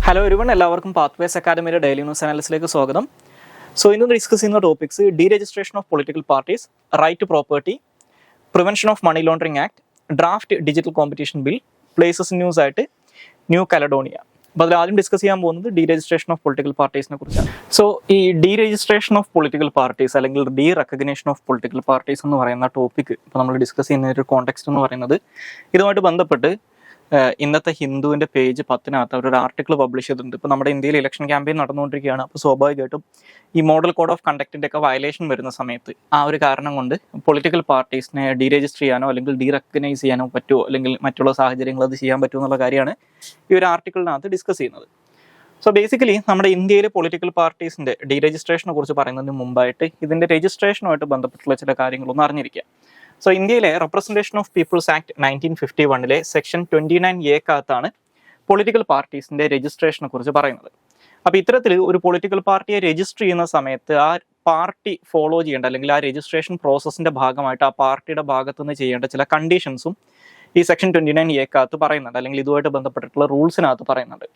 Hello everyone, എല്ലാവർക്കും Pathways അക്കാദമിയുടെ daily news ചാനൽസിലേക്ക് സ്വാഗതം. ഇന്ന് ഡിസ്കസ് ചെയ്യുന്ന topics deregistration of political parties, right to property, prevention of money laundering act, draft digital competition bill, places news ആയിട്ട് New Caledonia. അപ്പോൾ അതിൽ ആദ്യം ഡിസ്കസ് ചെയ്യാൻ പോകുന്നത് ഡീരജിസ്ട്രേഷൻ ഓഫ് പൊളിറ്റിക്കൽ പാർട്ടീസിനെ കുറിച്ചാണ്. ഈ ഡീരജിസ്ട്രേഷൻ ഓഫ് പൊളിറ്റിക്കൽ പാർട്ടീസ് അല്ലെങ്കിൽ derecognition of political parties എന്ന് പറയുന്ന ടോപ്പിക് ഇപ്പോൾ നമ്മൾ ഡിസ്കസ് ചെയ്യുന്ന ഒരു കോണ്ടെക്സ്റ്റ് എന്ന് പറയുന്നത് ഇതുമായിട്ട് ബന്ധപ്പെട്ട് ഇന്നത്തെ ഹിന്ദുവിൻ്റെ പേജ് 10 അവരൊരു ആർട്ടിക്കിൾ പബ്ലിഷ് ചെയ്തിട്ടുണ്ട്. ഇപ്പോൾ നമ്മുടെ ഇന്ത്യയിൽ ഇലക്ഷൻ ക്യാമ്പയിൻ നടന്നുകൊണ്ടിരിക്കുകയാണ്. അപ്പോൾ സ്വാഭാവികമായിട്ടും ഈ മോഡൽ കോഡ് ഓഫ് കണ്ടക്റ്റിൻ്റെ ഒക്കെ വയലേഷൻ വരുന്ന സമയത്ത് ആ ഒരു കാരണം കൊണ്ട് പൊളിറ്റിക്കൽ പാർട്ടീസിനെ ഡീരജിസ്റ്റർ ചെയ്യാനോ അല്ലെങ്കിൽ ഡീ റെക്കഗ്നൈസ് ചെയ്യാനോ പറ്റുമോ അല്ലെങ്കിൽ മറ്റുള്ള സാഹചര്യങ്ങൾ അത് ചെയ്യാൻ പറ്റുമോ എന്നുള്ള കാര്യമാണ് ഈ ഒരു ആർട്ടിക്കിളിനകത്ത് ഡിസ്കസ് ചെയ്യുന്നത്. ബേസിക്കലി നമ്മുടെ ഇന്ത്യയിലെ പൊളിറ്റിക്കൽ പാർട്ടീസിൻ്റെ ഡീരജിസ്ട്രേഷനെ കുറിച്ച് പറയുന്നതിന് മുമ്പായിട്ട് ഇതിൻ്റെ രജിസ്ട്രേഷനുമായിട്ട് ബന്ധപ്പെട്ടുള്ള ചില കാര്യങ്ങളൊന്നും അറിഞ്ഞിരിക്കുക. ഇന്ത്യയിലെ representation of peoples act 1951 section 29A political പാർട്ടീസിന്റെ രജിസ്ട്രേഷനെ കുറിച്ച് പറയുന്നത്. അപ്പോൾ ഇത്തരത്തിൽ ഒരു പൊളിറ്റിക്കൽ പാർട്ടിയെ രജിസ്റ്റർ ചെയ്യുന്ന സമയത്ത് ആ പാർട്ടി ഫോളോ ചെയ്യേണ്ട അല്ലെങ്കിൽ ആ രജിസ്ട്രേഷൻ പ്രോസസ്സിന്റെ ഭാഗമായിട്ട് ആ പാർട്ടിയുടെ ഭാഗത്തു നിന്ന് ചെയ്യേണ്ട ചില കണ്ടീഷൻസും ഈ സെക്ഷൻ 29A പറയുന്നുണ്ട്, അല്ലെങ്കിൽ ഇതുമായിട്ട് ബന്ധപ്പെട്ടിട്ടുള്ള റൂൾസിനകത്ത് പറയുന്നുണ്ട്.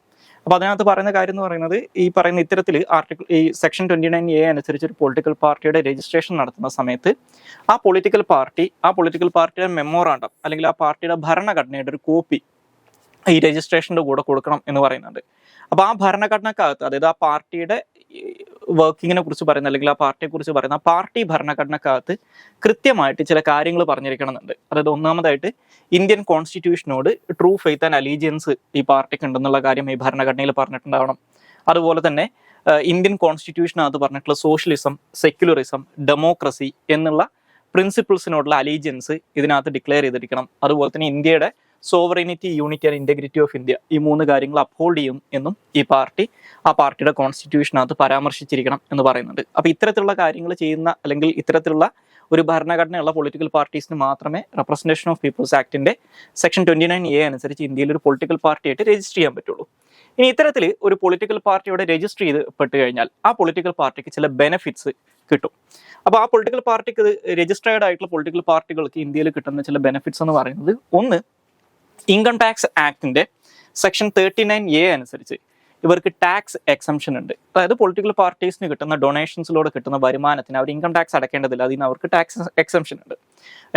അപ്പോൾ അതിനകത്ത് പറയുന്ന കാര്യം എന്ന് പറയുന്നത് ഈ പറയുന്ന ഇത്തരത്തിൽ ആർട്ടിക്കിൾ ഈ സെക്ഷൻ 29A അനുസരിച്ച് ഒരു പൊളിറ്റിക്കൽ പാർട്ടിയുടെ രജിസ്ട്രേഷൻ നടത്തുന്ന സമയത്ത് ആ പൊളിറ്റിക്കൽ പാർട്ടിയുടെ മെമ്മോറാണ്ടം അല്ലെങ്കിൽ ആ പാർട്ടിയുടെ ഭരണഘടനയുടെ ഒരു കോപ്പി ഈ രജിസ്ട്രേഷൻ്റെ കൂടെ കൊടുക്കണം എന്ന് പറയുന്നുണ്ട്. അപ്പോൾ ആ ഭരണഘടനക്കകത്ത്, അതായത് ആ പാർട്ടിയുടെ വർക്കിങ്ങിനെ കുറിച്ച് പറയുന്ന അല്ലെങ്കിൽ ആ പാർട്ടിയെ കുറിച്ച് പറയുന്ന ആ പാർട്ടി ഭരണഘടനക്കകത്ത് കൃത്യമായിട്ട് ചില കാര്യങ്ങൾ പറഞ്ഞിരിക്കണം എന്നുണ്ട്. അതായത് ഒന്നാമതായിട്ട് ഇന്ത്യൻ കോൺസ്റ്റിറ്റ്യൂഷനോട് ട്രൂ ഫെയ്ത്ത് ആൻഡ് അലീജിയൻസ് ഈ പാർട്ടിക്ക് ഉണ്ടെന്നുള്ള കാര്യം ഈ ഭരണഘടനയിൽ പറഞ്ഞിട്ടുണ്ടാവണം. അതുപോലെ തന്നെ ഇന്ത്യൻ കോൺസ്റ്റിറ്റ്യൂഷനകത്ത് പറഞ്ഞിട്ടുള്ള സോഷ്യലിസം, സെക്യുലറിസം, ഡെമോക്രസി എന്നുള്ള പ്രിൻസിപ്പിൾസിനോടുള്ള അലീജിയൻസ് ഇതിനകത്ത് ഡിക്ലെയർ ചെയ്തിരിക്കണം. അതുപോലെ തന്നെ ഇന്ത്യയുടെ sovereignty, unity and integrity of India, ഈ 3 കാര്യങ്ങൾ അപ്ഹോൾഡ് ചെയ്യും എന്നും ഈ പാർട്ടി ആ പാർട്ടിയുടെ കോൺസ്റ്റിറ്റ്യൂഷനകത്ത് പരാമർശിച്ചിരിക്കണം എന്ന് പറയുന്നുണ്ട്. അപ്പോൾ ഇത്തരത്തിലുള്ള കാര്യങ്ങൾ ചെയ്യുന്ന അല്ലെങ്കിൽ ഇത്തരത്തിലുള്ള ഒരു ഭരണഘടനയുള്ള പൊളിറ്റിക്കൽ പാർട്ടീസിന് മാത്രമേ റെപ്രസെൻറ്റേഷൻ ഓഫ് പീപ്പിൾസ് ആക്ടിന്റെ സെക്ഷൻ 29A അനുസരിച്ച് ഇന്ത്യയിൽ ഒരു പൊളിറ്റിക്കൽ പാർട്ടിയായിട്ട് രജിസ്റ്റർ ചെയ്യാൻ പറ്റുള്ളൂ. ഇനി ഇത്തരത്തിൽ ഒരു പൊളിറ്റിക്കൽ പാർട്ടിയോടെ രജിസ്റ്റർ ചെയ്യപ്പെട്ട് കഴിഞ്ഞാൽ ആ പൊളിറ്റിക്കൽ പാർട്ടിക്ക് ചില ബെനിഫിറ്റ്സ് കിട്ടും. അപ്പോൾ ആ പൊളിറ്റിക്കൽ പാർട്ടിക്ക് രജിസ്റ്റേർഡ് ആയിട്ടുള്ള പൊളിറ്റിക്കൽ പാർട്ടികൾക്ക് ഇന്ത്യയിൽ കിട്ടുന്ന ചില ബെനിഫിറ്റ്സ് എന്ന് പറയുന്നത്, ഒന്ന്, ഇൻകം ടാക്സ് ആക്ടിന്റെ സെക്ഷൻ 39A അനുസരിച്ച് ഇവർക്ക് ടാക്സ് എക്സംഷൻ ഉണ്ട്. അതായത് പൊളിറ്റിക്കൽ പാർട്ടീസിന് കിട്ടുന്ന ഡൊണേഷൻസിലൂടെ കിട്ടുന്ന വരുമാനത്തിന് അവർ ഇൻകം ടാക്സ് അടക്കേണ്ടതില്ല, അതിന് അവർക്ക് ടാക്സ് എക്സംഷൻ ഉണ്ട്.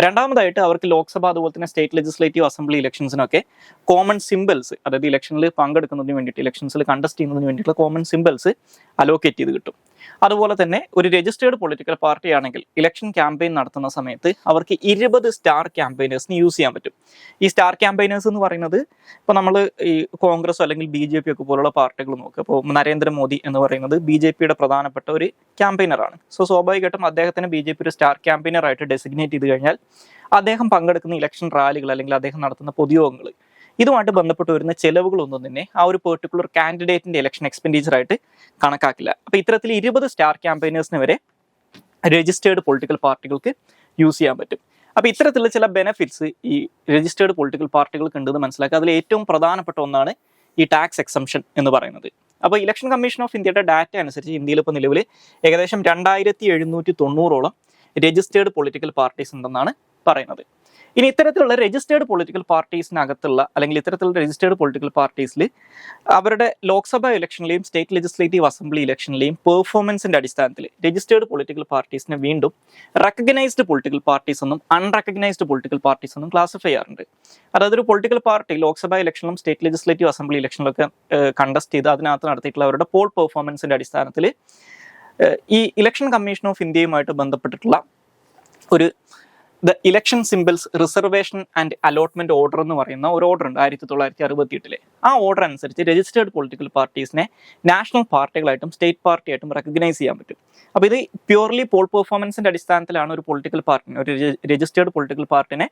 രണ്ടാമതായിട്ട് അവർക്ക് ലോക്സഭ അതുപോലെ തന്നെ സ്റ്റേറ്റ് ലെജിസ്ലേറ്റീവ് അസംബ്ലി ഇലക്ഷൻസിനൊക്കെ കോമൺ സിമ്പിൾസ്, അതായത് ഇലക്ഷനിൽ പങ്കെടുക്കുന്നതിന് വേണ്ടിയിട്ട്, ഇലക്ഷൻസിൽ കണ്ടസ്റ്റ് ചെയ്യുന്നതിന് വേണ്ടിയിട്ടുള്ള കോമൺ സിമ്പിൾസ് അലോക്കേറ്റ് ചെയ്ത് കിട്ടും. അതുപോലെ തന്നെ ഒരു രജിസ്റ്റേർഡ് പൊളിറ്റിക്കൽ പാർട്ടി ആണെങ്കിൽ ഇലക്ഷൻ ക്യാമ്പയിൻ നടത്തുന്ന സമയത്ത് അവർക്ക് 20 സ്റ്റാർ ക്യാമ്പയിനേഴ്സിന് യൂസ് ചെയ്യാൻ പറ്റും. ഈ സ്റ്റാർ ക്യാമ്പയിനേഴ്സ് എന്ന് പറയുന്നത് ഇപ്പോൾ നമ്മൾ ഈ കോൺഗ്രസ് അല്ലെങ്കിൽ BJP ഒക്കെ പോലുള്ള പാർട്ടികൾ നോക്കുക. അപ്പോൾ നരേന്ദ്രമോദി എന്ന് പറയുന്നത് BJPയുടെ പ്രധാനപ്പെട്ട ഒരു ക്യാമ്പയിനറാണ്. സ്വാഭാവികമായിട്ടും അദ്ദേഹത്തിന് BJP ഒരു സ്റ്റാർ ക്യാമ്പയിനറായിട്ട് ഡെസിഗ്നേറ്റ് ചെയ്ത് കഴിഞ്ഞാൽ അദ്ദേഹം പങ്കെടുക്കുന്ന ഇലക്ഷൻ റാലികൾ അല്ലെങ്കിൽ അദ്ദേഹം നടത്തുന്ന പൊതുയോഗങ്ങൾ, ഇതുമായിട്ട് ബന്ധപ്പെട്ട് വരുന്ന ചെലവുകളൊന്നും തന്നെ ആ ഒരു പെർട്ടിക്കുലർ കാൻഡിഡേറ്റിന്റെ ഇലക്ഷൻ എക്സ്പെൻഡിച്ചർ ആയിട്ട് കണക്കാക്കില്ല. അപ്പോൾ ഇത്തരത്തിൽ 20 സ്റ്റാർ ക്യാമ്പയിനേഴ്സിന് വരെ രജിസ്റ്റേർഡ് പൊളിറ്റിക്കൽ പാർട്ടികൾക്ക് യൂസ് ചെയ്യാൻ പറ്റും. അപ്പോൾ ഇത്തരത്തിലുള്ള ചില ബെനിഫിറ്റ്സ് ഈ രജിസ്റ്റേർഡ് പൊളിറ്റിക്കൽ പാർട്ടികൾക്ക് ഉണ്ടെന്ന് മനസ്സിലാക്കുക. അതിൽ ഏറ്റവും പ്രധാനപ്പെട്ട ഒന്നാണ് ഈ ടാക്സ് എക്സംഷൻ എന്ന് പറയുന്നത്. അപ്പോൾ ഇലക്ഷൻ കമ്മീഷൻ ഓഫ് ഇന്ത്യയുടെ ഡാറ്റ അനുസരിച്ച് ഇന്ത്യയിൽ ഇപ്പോൾ നിലവിൽ ഏകദേശം 2790 രജിസ്റ്റേർഡ് പൊളിറ്റിക്കൽ പാർട്ടീസ് ഉണ്ടെന്നാണ് പറയുന്നത്. ഇനി ഇത്തരത്തിലുള്ള രജിസ്റ്റേർഡ് പൊളിറ്റിക്കൽ പാർട്ടീസിനകത്തുള്ള അല്ലെങ്കിൽ ഇത്തരത്തിലുള്ള രജിസ്റ്റേർഡ് പൊളിറ്റിക്കൽ പാർട്ടീസിൽ അവരുടെ ലോക്സഭ ഇലക്ഷനിലെയും സ്റ്റേറ്റ് ലെജിസ്ലേറ്റീവ് അസംബ്ലി ഇലക്ഷനിലെയും പെർഫോമൻസിന്റെ അടിസ്ഥാനത്തിൽ രജിസ്റ്റേർഡ് പൊളിറ്റിക്കൽ പാർട്ടീസിനെ വീണ്ടും റെക്കഗ്നൈസ്ഡ് പൊളിറ്റിക്കൽ പാർട്ടീസ് എന്നും അൺറെക്കഗ്നൈസ്ഡ് പൊളിറ്റിക്കൽ പാർട്ടീസ് എന്നും ക്ലാസിഫൈ ചെയ്യാറുണ്ട്. അതായത് ഒരു പൊളിറ്റിക്കൽ പാർട്ടി ലോക്സഭ ഇലക്ഷനിലും സ്റ്റേറ്റ് ലെജിസ്ലേറ്റീവ് അസംബ്ലി ഇലക്ഷനിലൊക്കെ കണ്ടസ്റ്റ് ചെയ്ത് അതിനകത്ത് നടത്തിയിട്ടുള്ള അവരുടെ പോൾ പെർഫോമൻസിന്റെ അടിസ്ഥാനത്തിൽ ഈ ഇലക്ഷൻ കമ്മീഷൻ ഓഫ് ഇന്ത്യയുമായിട്ട് ബന്ധപ്പെട്ടിട്ടുള്ള ഒരു the election symbols reservation and allotment order എന്ന് പറയുന്ന ഒരു ഓർഡർ ഉണ്ട് 1968. ആ ഓർഡർ അനുസരിച്ച് രജിസ്റ്റേർഡ് പൊളിറ്റിക്കൽ പാർട്ടീസിനെ നാഷണൽ പാർട്ടികളായിട്ടും സ്റ്റേറ്റ് പാർട്ടിയായിട്ടും റെക്കഗ്നൈസ് ചെയ്യാൻ പറ്റും. അപ്പോൾ ഇത് പ്യൂർലി പോൾ പെർഫോമൻസിന്റെ അടിസ്ഥാനത്തിലാണ് ഒരു പൊളിറ്റിക്കൽ പാർട്ടിനെ, ഒരു രജിസ്റ്റേർഡ് പൊളിറ്റിക്കൽ പാർട്ടിനെ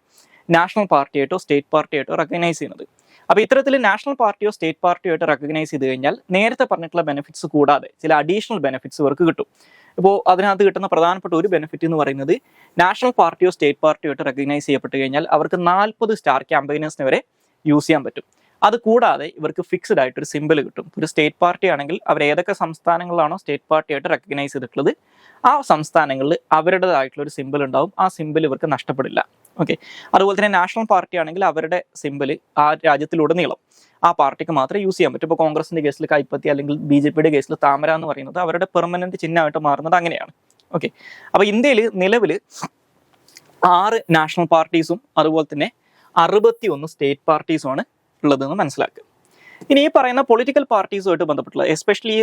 നാഷണൽ പാർട്ടിയായിട്ടോ സ്റ്റേറ്റ് പാർട്ടിയായിട്ടോ റെക്കഗ്നൈസ് ചെയ്യുന്നത്. അപ്പോൾ ഇത്തരത്തിൽ നാഷണൽ പാർട്ടിയോ സ്റ്റേറ്റ് പാർട്ടിയോ ആയിട്ട് റെക്കഗ്നൈസ് ചെയ്ത് കഴിഞ്ഞാൽ നേരത്തെ പറഞ്ഞിട്ടുള്ള ബെനിഫിറ്റ്സ് കൂടാതെ ചില അഡീഷണൽ ബെനിഫിറ്റ്സ് ഇവർക്ക് കിട്ടും. ഇപ്പോൾ അതിനകത്ത് കിട്ടുന്ന പ്രധാനപ്പെട്ട ഒരു ബെനിഫിറ്റ് എന്ന് പറയുന്നത് നാഷണൽ പാർട്ടിയോ സ്റ്റേറ്റ് പാർട്ടിയോ ആയിട്ട് റെക്കഗ്നൈസ് ചെയ്യപ്പെട്ട് കഴിഞ്ഞാൽ അവർക്ക് 40 സ്റ്റാർ ക്യാമ്പയിനേഴ്സിന് വരെ യൂസ് ചെയ്യാൻ പറ്റും. അത് കൂടാതെ ഇവർക്ക് ഫിക്സ്ഡ് ആയിട്ട് ഒരു സിമ്പിൾ കിട്ടും. ഒരു സ്റ്റേറ്റ് പാർട്ടി ആണെങ്കിൽ അവർ ഏതൊക്കെ സംസ്ഥാനങ്ങളിലാണോ സ്റ്റേറ്റ് പാർട്ടി ആയിട്ട് റെക്കഗ്നൈസ് ചെയ്തിട്ടുള്ളത് ആ സംസ്ഥാനങ്ങളിൽ അവരുടേതായിട്ടുള്ള ഒരു സിമ്പിൾ ഉണ്ടാവും. ആ സിമ്പിൾ ഇവർക്ക് നഷ്ടപ്പെടില്ല. ഓക്കെ. അതുപോലെ തന്നെ നാഷണൽ പാർട്ടി ആണെങ്കിൽ അവരുടെ സിമ്പിൾ ആ രാജ്യത്തിലുടനീളം ആ പാർട്ടിക്ക് മാത്രമേ യൂസ് ചെയ്യാൻ പറ്റും. ഇപ്പോൾ കോൺഗ്രസിന്റെ കേസിൽ കൈപ്പത്തി അല്ലെങ്കിൽ BJPയുടെ കേസിൽ താമര എന്ന് പറയുന്നത് അവരുടെ പെർമനന്റ് ചിഹ്നമായിട്ട് മാറുന്നത് അങ്ങനെയാണ്. ഓക്കെ. അപ്പോൾ ഇന്ത്യയിൽ നിലവിൽ 6 നാഷണൽ പാർട്ടീസും അതുപോലെ തന്നെ 61 സ്റ്റേറ്റ് പാർട്ടീസുമാണ് ഉള്ളതെന്ന് മനസ്സിലാക്കുക. ഇനി ഈ പറയുന്ന പൊളിറ്റിക്കൽ പാർട്ടീസുമായിട്ട് ബന്ധപ്പെട്ടുള്ള especially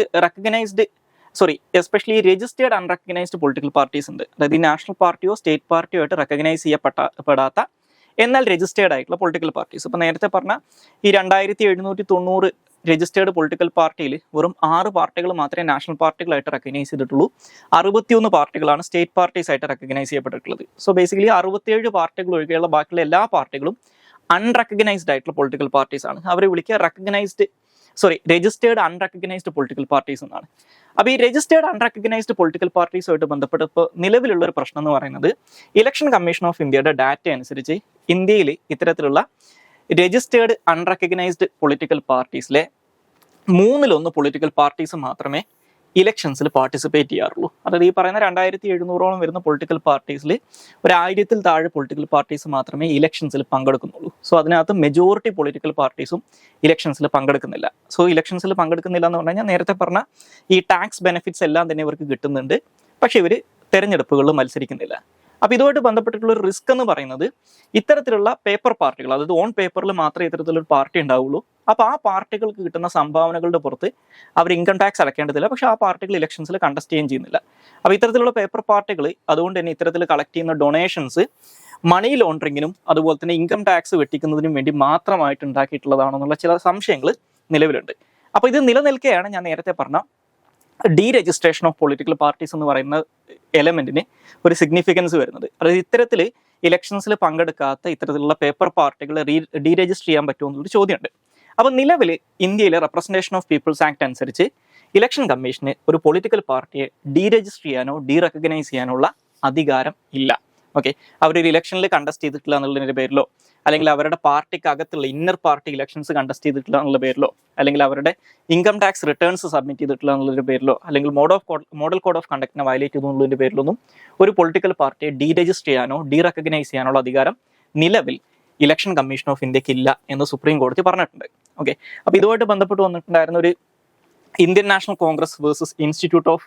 registered unrecognised political parties ഉണ്ട്. അതായത് ഈ നാഷണൽ പാർട്ടിയോ സ്റ്റേറ്റ് പാർട്ടിയോ ആയിട്ട് റെക്കഗ്നൈസ് ചെയ്യപ്പെടാത്ത എന്നാൽ രജിസ്റ്റേർഡ് ആയിട്ടുള്ള പൊളിറ്റിക്കൽ പാർട്ടീസ്. ഇപ്പം നേരത്തെ പറഞ്ഞ ഈ 2790 രജിസ്റ്റേർഡ് പൊളിറ്റിക്കൽ പാർട്ടിയിൽ വെറും 6 പാർട്ടികൾ മാത്രമേ നാഷണൽ പാർട്ടികളായിട്ട് റെക്കഗ്നൈസ് ചെയ്തിട്ടുള്ളൂ. 61 പാർട്ടികളാണ് സ്റ്റേറ്റ് പാർട്ടീസ് ആയിട്ട് റെക്കഗ്നൈസ് ചെയ്യപ്പെട്ടിട്ടുള്ളത്. സോ ബേസിക്കലി 67 പാർട്ടികൾ ഒഴികെയുള്ള ബാക്കിയുള്ള എല്ലാ പാർട്ടികളും അൺറെക്കഗ്നൈസ്ഡ് ആയിട്ടുള്ള പൊളിറ്റിക്കൽ പാർട്ടീസ് ആണ്. അവരെ വിളിക്കുക രജിസ്റ്റേർഡ് അൺറെക്കഗ്നൈസ്ഡ് പൊളിറ്റിക്കൽ പാർട്ടീസ് എന്നാണ്. അപ്പോൾ ഈ രജിസ്റ്റേർഡ് അൺറെക്കഗ്നൈസ്ഡ് പൊളിറ്റിക്കൽ പാർട്ടീസുമായിട്ട് ബന്ധപ്പെട്ട് ഇപ്പോൾ നിലവിലുള്ള ഒരു പ്രശ്നം എന്ന് പറയുന്നത് ഇലക്ഷൻ കമ്മീഷൻ ഓഫ് ഇന്ത്യയുടെ ഡാറ്റ അനുസരിച്ച് ഇന്ത്യയിൽ ഇത്തരത്തിലുള്ള രജിസ്റ്റേർഡ് അൺറെക്കഗ്നൈസ്ഡ് പൊളിറ്റിക്കൽ പാർട്ടീസിലെ 1/3 പൊളിറ്റിക്കൽ പാർട്ടീസ് മാത്രമേ ഇലക്ഷൻസിൽ പാർട്ടിസിപ്പേറ്റ് ചെയ്യാറുള്ളൂ. അതായത് ഈ പറയുന്ന 2700ഓളം വരുന്ന പൊളിറ്റിക്കൽ പാർട്ടീസിൽ 1000-ൽ താഴെ പൊളിറ്റിക്കൽ പാർട്ടീസ് മാത്രമേ ഇലക്ഷൻസിൽ പങ്കെടുക്കുന്നുള്ളൂ. സോ അതിനകത്ത് മെജോറിറ്റി പൊളിറ്റിക്കൽ പാർട്ടീസും ഇലക്ഷൻസിൽ പങ്കെടുക്കുന്നില്ല. സോ ഇലക്ഷൻസിൽ പങ്കെടുക്കുന്നില്ല എന്ന് പറഞ്ഞു കഴിഞ്ഞാൽ നേരത്തെ പറഞ്ഞ ഈ ടാക്സ് ബെനിഫിറ്റ്സ് എല്ലാം തന്നെ ഇവർക്ക് കിട്ടുന്നുണ്ട്, പക്ഷെ ഇവർ തെരഞ്ഞെടുപ്പുകളിൽ മത്സരിക്കുന്നില്ല. അപ്പോൾ ഇതുമായിട്ട് ബന്ധപ്പെട്ടിട്ടുള്ള ഒരു റിസ്ക് എന്ന് പറയുന്നത് ഇത്തരത്തിലുള്ള പേപ്പർ പാർട്ടികൾ, അതായത് ഓൺ പേപ്പറിൽ മാത്രമേ ഇത്തരത്തിലൊരു പാർട്ടി ഉണ്ടാവുള്ളൂ. അപ്പോൾ ആ പാർട്ടികൾക്ക് കിട്ടുന്ന സംഭാവനകളുടെ പുറത്ത് അവർ ഇൻകം ടാക്സ് അടക്കേണ്ടതില്ല, പക്ഷെ ആ പാർട്ടികൾ ഇലക്ഷൻസിൽ കണ്ടസ്റ്റ് ചെയ്യുകയും ചെയ്യുന്നില്ല. അപ്പോൾ ഇത്തരത്തിലുള്ള പേപ്പർ പാർട്ടികൾ അതുകൊണ്ട് തന്നെ ഇത്തരത്തിൽ കളക്ട് ചെയ്യുന്ന ഡൊണേഷൻസ് മണി ലോണ്ടറിങ്ങിനും അതുപോലെ തന്നെ ഇൻകം ടാക്സ് വെട്ടിക്കുന്നതിനും വേണ്ടി മാത്രമായിട്ട് ഉണ്ടാക്കിയിട്ടുള്ളതാണെന്നുള്ള ചില സംശയങ്ങൾ നിലവിലുണ്ട്. അപ്പോൾ ഇത് നിലനിൽക്കെയാണ് ഞാൻ നേരത്തെ പറഞ്ഞ ഡീരജിസ്ട്രേഷൻ ഓഫ് പൊളിറ്റിക്കൽ പാർട്ടീസ് എന്ന് പറയുന്ന എലമെന്റിന് ഒരു സിഗ്നിഫിക്കൻസ് വരുന്നത്. അതായത് ഇത്തരത്തിൽ ഇലക്ഷൻസിൽ പങ്കെടുക്കാത്ത ഇത്തരത്തിലുള്ള പേപ്പർ പാർട്ടികളെ ഡീരജിസ്റ്റർ ചെയ്യാൻ പറ്റുമോ എന്നൊരു ചോദ്യമുണ്ട്. അപ്പോൾ നിലവിൽ ഇന്ത്യയിലെ റെപ്രസെന്റേഷൻ ഓഫ് പീപ്പിൾസ് ആക്ട് അനുസരിച്ച് ഇലക്ഷൻ കമ്മീഷന് ഒരു പൊളിറ്റിക്കൽ പാർട്ടിയെ ഡീരജിസ്റ്റർ ചെയ്യാനോ ഡീറെക്കഗ്നൈസ് ചെയ്യാനുള്ള അധികാരം ഇല്ല. ഓക്കെ. അവരൊരു ഇലക്ഷനിൽ കണ്ടസ്റ്റ് ചെയ്തിട്ടില്ല എന്നുള്ളതിൻ്റെ പേരിലോ അല്ലെങ്കിൽ അവരുടെ പാർട്ടിക്ക് അകത്തുള്ള ഇന്നർ പാർട്ടി ഇലക്ഷൻസ് കണ്ടസ്റ്റ് ചെയ്തിട്ടില്ല എന്നുള്ള പേരിലോ അല്ലെങ്കിൽ അവരുടെ ഇൻകം ടാക്സ് റിട്ടേൺസ് സബ്മിറ്റ് ചെയ്തിട്ടില്ല എന്നുള്ളതിൻ്റെ പേരിലോ അല്ലെങ്കിൽ മോഡൽ കോഡ് ഓഫ് കണ്ടക്റ്റിനെ വയലേറ്റ് ചെയ്തെന്നുള്ളതിൻ്റെ പേരിലൊന്നും ഒരു പൊളിറ്റിക്കൽ പാർട്ടിയെ ഡീരജിസ്റ്റർ ചെയ്യാനോ ഡീറെക്കഗ്നൈസ് ചെയ്യാനുള്ള അധികാരം നിലവിൽ ഇലക്ഷൻ കമ്മീഷൻ ഓഫ് ഇന്ത്യക്ക് ഇല്ല എന്ന് സുപ്രീം കോടതി പറഞ്ഞിട്ടുണ്ട്. ഓക്കെ. അപ്പോൾ ഇതുമായിട്ട് ബന്ധപ്പെട്ട് വന്നിട്ടുണ്ടായിരുന്ന ഒരു Indian national Congress versus institute of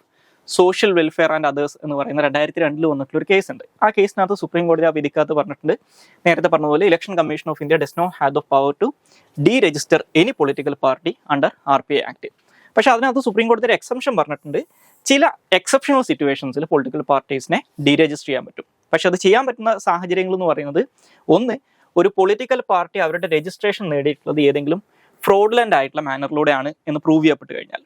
social welfare and others എന്ന് പറയുന്ന 2002 വന്നിട്ടുള്ള ഒരു കേസ് ഉണ്ട്. ആ കേസിനകത്ത് സുപ്രീം കോടതി ആ വിധിക്കകത്ത് പറഞ്ഞിട്ടുണ്ട്, നേരത്തെ പറഞ്ഞതുപോലെ election commission of India does not have the power to deregister any political party under RPA act. പക്ഷെ അതിനകത്ത് സുപ്രീം കോടതി ഒരു എക്സംഷൻ പറഞ്ഞിട്ടുണ്ട്. ചില എക്സെപ്ഷണൽ സിറ്റുവേഷൻസിൽ പൊളിറ്റിക്കൽ പാർട്ടീസിനെ ഡീരജിസ്റ്റർ ചെയ്യാൻ പറ്റും. പക്ഷെ അത് ചെയ്യാൻ പറ്റുന്ന സാഹചര്യങ്ങൾ എന്ന് പറയുന്നത് ഒന്ന്, ഒരു പൊളിറ്റിക്കൽ പാർട്ടി അവരുടെ രജിസ്ട്രേഷൻ നേടിയിട്ടുള്ളത് ഏതെങ്കിലും ഫ്രോഡുലൻ്റ് ആയിട്ടുള്ള മാനറിലൂടെയാണ് എന്ന് പ്രൂവ് ചെയ്യപ്പെട്ട് കഴിഞ്ഞാൽ,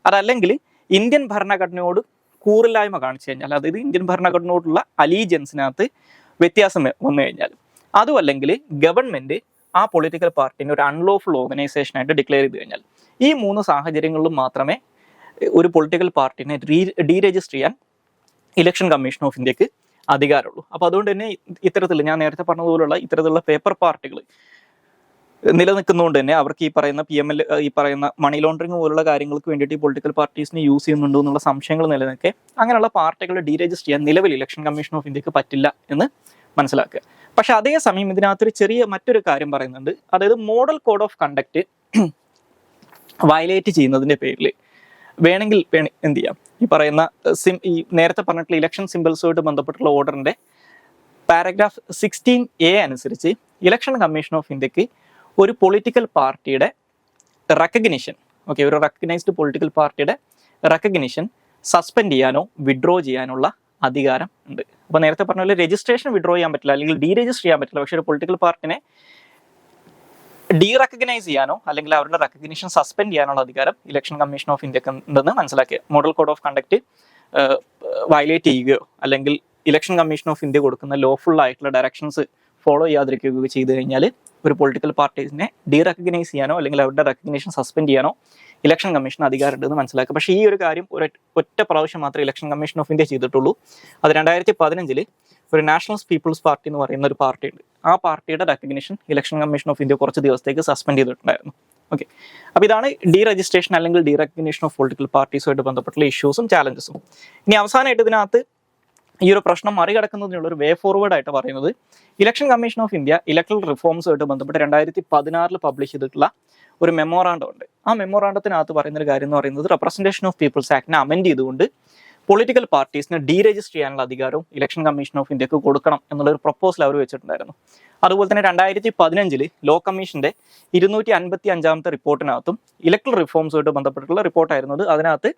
അതല്ലെങ്കിൽ ഇന്ത്യൻ ഭരണഘടനയോട് കൂറില്ലായ്മ കാണിച്ചു കഴിഞ്ഞാൽ, അതായത് ഇന്ത്യൻ ഭരണഘടനയോടുള്ള അലീജിയൻസിനകത്ത് വ്യത്യാസം വന്നു കഴിഞ്ഞാൽ, അതുമല്ലെങ്കിൽ ഗവൺമെന്റ് ആ പൊളിറ്റിക്കൽ പാർട്ടിനെ ഒരു അൺലോഫുൾ ഓർഗനൈസേഷനായിട്ട് ഡിക്ലെയർ ചെയ്ത് കഴിഞ്ഞാൽ, ഈ 3 സാഹചര്യങ്ങളിലും മാത്രമേ ഒരു പൊളിറ്റിക്കൽ പാർട്ടിനെ ഡീരജിസ്റ്റർ ചെയ്യാൻ ഇലക്ഷൻ കമ്മീഷൻ ഓഫ് ഇന്ത്യക്ക് അധികാരമുള്ളൂ. അപ്പോൾ അതുകൊണ്ട് തന്നെ ഇത്തരത്തിൽ ഞാൻ നേരത്തെ പറഞ്ഞതുപോലുള്ള ഇത്തരത്തിലുള്ള പേപ്പർ പാർട്ടികൾ നിലനിൽക്കുന്നതുകൊണ്ട് തന്നെ അവർക്ക് ഈ പറയുന്ന PML ഈ പറയുന്ന മണി ലോണ്ടറിങ് പോലുള്ള കാര്യങ്ങൾക്ക് വേണ്ടിയിട്ട് ഈ പൊളിറ്റിക്കൽ പാർട്ടീസിനെ യൂസ് ചെയ്യുന്നുണ്ടോ എന്നുള്ള സംശയങ്ങൾ നിലനിൽക്കെ അങ്ങനെയുള്ള പാർട്ടികളെ ഡീരജിസ്റ്റർ ചെയ്യാൻ നിലവിൽ ഇലക്ഷൻ കമ്മീഷൻ ഓഫ് ഇന്ത്യക്ക് പറ്റില്ല എന്ന് മനസ്സിലാക്കുക. പക്ഷെ അതേസമയം ഇതിനകത്തൊരു മറ്റൊരു കാര്യം പറയുന്നുണ്ട്. അതായത് model code of conduct violate ചെയ്യുന്നതിൻ്റെ പേരിൽ വേണമെങ്കിൽ എന്ത് ചെയ്യാം, ഈ പറയുന്ന ഈ നേരത്തെ പറഞ്ഞിട്ടുള്ള ഇലക്ഷൻ സിംബൽസുമായിട്ട് ബന്ധപ്പെട്ടുള്ള ഓർഡറിൻ്റെ പാരഗ്രാഫ് 16A അനുസരിച്ച് ഇലക്ഷൻ കമ്മീഷൻ ഓഫ് ഇന്ത്യക്ക് ഒരു പൊളിറ്റിക്കൽ പാർട്ടിയുടെ റെക്കഗ്നിഷൻ, ഓക്കെ, ഒരു റെക്കഗ്നൈസ്ഡ് പൊളിറ്റിക്കൽ പാർട്ടിയുടെ റെക്കഗ്നിഷൻ സസ്പെൻഡ് ചെയ്യാനോ വിഡ്രോ ചെയ്യാനുള്ള അധികാരം ഉണ്ട്. അപ്പോൾ നേരത്തെ പറഞ്ഞ പോലെ രജിസ്ട്രേഷൻ വിഡ്രോ ചെയ്യാൻ പറ്റില്ല അല്ലെങ്കിൽ ഡീരജിസ്റ്റർ ചെയ്യാൻ പറ്റില്ല, പക്ഷേ ഒരു പൊളിറ്റിക്കൽ പാർട്ടിനെ ഡീറെക്കഗ്നൈസ് ചെയ്യാനോ അല്ലെങ്കിൽ അവരുടെ റെക്കഗ്നിഷൻ സസ്പെൻഡ് ചെയ്യാനുള്ള അധികാരം ഇലക്ഷൻ കമ്മീഷൻ ഓഫ് ഇന്ത്യക്ക് ഉണ്ടെന്ന് മനസ്സിലാക്കുക. Model code of conduct violate ചെയ്യുകയോ അല്ലെങ്കിൽ ഇലക്ഷൻ കമ്മീഷൻ ഓഫ് ഇന്ത്യ കൊടുക്കുന്ന ലോഫുൾ ആയിട്ടുള്ള ഡയറക്ഷൻസ് ഫോളോ ചെയ്യാതിരിക്കുകയോ ചെയ്തു കഴിഞ്ഞാൽ ഒരു പൊളിറ്റിക്കൽ പാർട്ടീസിനെ ഡീറെക്കഗ്നൈസ് ചെയ്യാനോ അല്ലെങ്കിൽ അവരുടെ റെക്കഗ്നേഷൻ സസ്പെൻഡ് ചെയ്യാനോ ഇലക്ഷൻ കമ്മീഷൻ അധികാരമുണ്ടെന്ന് മനസ്സിലാക്കുക. പക്ഷേ ഈ ഒരു കാര്യം ഒറ്റ പ്രാവശ്യം മാത്രമേ ഇലക്ഷൻ കമ്മീഷൻ ഓഫ് ഇന്ത്യ ചെയ്തിട്ടുള്ളൂ. അത് 2015 ഒരു നാഷണൽ പീപ്പിൾസ് പാർട്ടി എന്ന് പറയുന്ന ഒരു പാർട്ടി ഉണ്ട്. ആ പാർട്ടിയുടെ recognition election commission of India കുറച്ച് ദിവസത്തേക്ക് സസ്പെൻഡ് ചെയ്തിട്ടുണ്ടായിരുന്നു. ഓക്കെ, അപ്പോൾ ഇതാണ് ഡീ രജിസ്ട്രേഷൻ അല്ലെങ്കിൽ ഡീ റെക്കഗ്നേഷൻ ഓഫ് പൊളിറ്റിക്കൽ പാർട്ടീസുമായിട്ട് ബന്ധപ്പെട്ടുള്ള ഇഷ്യൂസും ചാലഞ്ചസും. ഇനി അവസാനമായിട്ട് ഇതിനകത്ത് ഈ ഒരു പ്രശ്നം മറികടക്കുന്നതിനുള്ള ഒരു വേ ഫോർവേഡ് ആയിട്ട് പറയുന്നത് election commission of India electoral റിഫോംസുമായിട്ട് ബന്ധപ്പെട്ട് 2016 പബ്ലിഷ് ചെയ്തിട്ടുള്ള ഒരു മെമ്മോറാണ്ടം ഉണ്ട്. ആ മെമ്മോറാണ്ടത്തിനകത്ത് പറയുന്ന ഒരു കാര്യം എന്ന് പറയുന്നത് റെപ്രസെന്റേഷൻ ഓഫ് പീപ്പിൾസ് ആക്ടിനെ അമെൻഡ് ചെയ്തുകൊണ്ട് പൊളിറ്റിക്കൽ പാർട്ടീസിനെ ഡീരജിസ്റ്റർ ചെയ്യാനുള്ള അധികാരവും ഇലക്ഷൻ കമ്മീഷൻ ഓഫ് ഇന്ത്യക്ക് കൊടുക്കണം എന്നുള്ളൊരു പ്രപ്പോസൽ അവർ വെച്ചിട്ടുണ്ടായിരുന്നു. അതുപോലെ തന്നെ 2015 ലോ കമ്മീഷന്റെ 255 റിപ്പോർട്ടിനകത്തും ഇലക്ട്രൽ റിഫോംസുമായിട്ട് ബന്ധപ്പെട്ടിട്ടുള്ള റിപ്പോർട്ടായിരുന്നത്. അതിനകത്ത്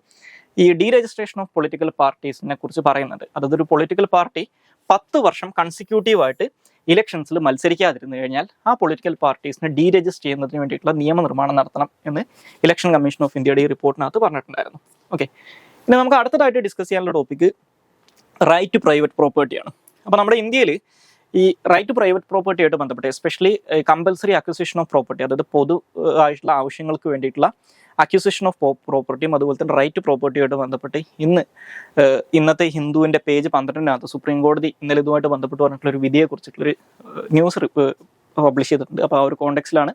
ഈ ഡീരജിസ്ട്രേഷൻ ഓഫ് പൊളിറ്റിക്കൽ പാർട്ടീസിനെ കുറിച്ച് പറയുന്നുണ്ട്. അതായത് ഒരു പൊളിറ്റിക്കൽ പാർട്ടി 10 വർഷം കൺസിക്യൂട്ടീവായിട്ട് ഇലക്ഷൻസിൽ മത്സരിക്കാതിരുന്നു കഴിഞ്ഞാൽ ആ പൊളിറ്റിക്കൽ പാർട്ടീസിനെ ഡീരജിസ്റ്റർ ചെയ്യുന്നതിന് വേണ്ടിയിട്ടുള്ള നിയമനിർമ്മാണം നടത്തണം എന്ന് ഇലക്ഷൻ കമ്മീഷൻ ഓഫ് ഇന്ത്യയുടെ ഈ റിപ്പോർട്ടിനകത്ത് പറഞ്ഞിട്ടുണ്ടായിരുന്നു. ഓക്കെ, ഇനി നമുക്ക് അടുത്തതായിട്ട് ഡിസ്കസ് ചെയ്യാനുള്ള ടോപ്പിക്ക് റൈറ്റ് ടു പ്രൈവറ്റ് പ്രോപ്പർട്ടിയാണ്. അപ്പോൾ നമ്മുടെ ഇന്ത്യയിൽ ഈ റൈറ്റ് ടു പ്രൈവറ്റ് പ്രോപ്പർട്ടി ആയിട്ട് ബന്ധപ്പെട്ട് especially compulsory acquisition of property, അതായത് പൊതു ആയിട്ടുള്ള ആവശ്യങ്ങൾക്ക് വേണ്ടിയിട്ടുള്ള അക്വിസിഷൻ ഓഫ് പ്രോപ്പർട്ടിയും അതുപോലെ തന്നെ റൈറ്റ് ടു പ്രോപ്പർട്ടിയായിട്ട് ബന്ധപ്പെട്ട് ഇന്നത്തെ ഹിന്ദുവിൻ്റെ പേജ് 12 സുപ്രീം കോടതി ഇന്നലെ ഇതുമായിട്ട് ബന്ധപ്പെട്ട് പറഞ്ഞിട്ടുള്ള ഒരു വിധിയെ കുറിച്ചിട്ടുള്ളൊരു ന്യൂസ് പബ്ലിഷ് ചെയ്തിട്ടുണ്ട്. അപ്പോൾ ആ ഒരു കോണ്ടെക്സ്റ്റിലാണ്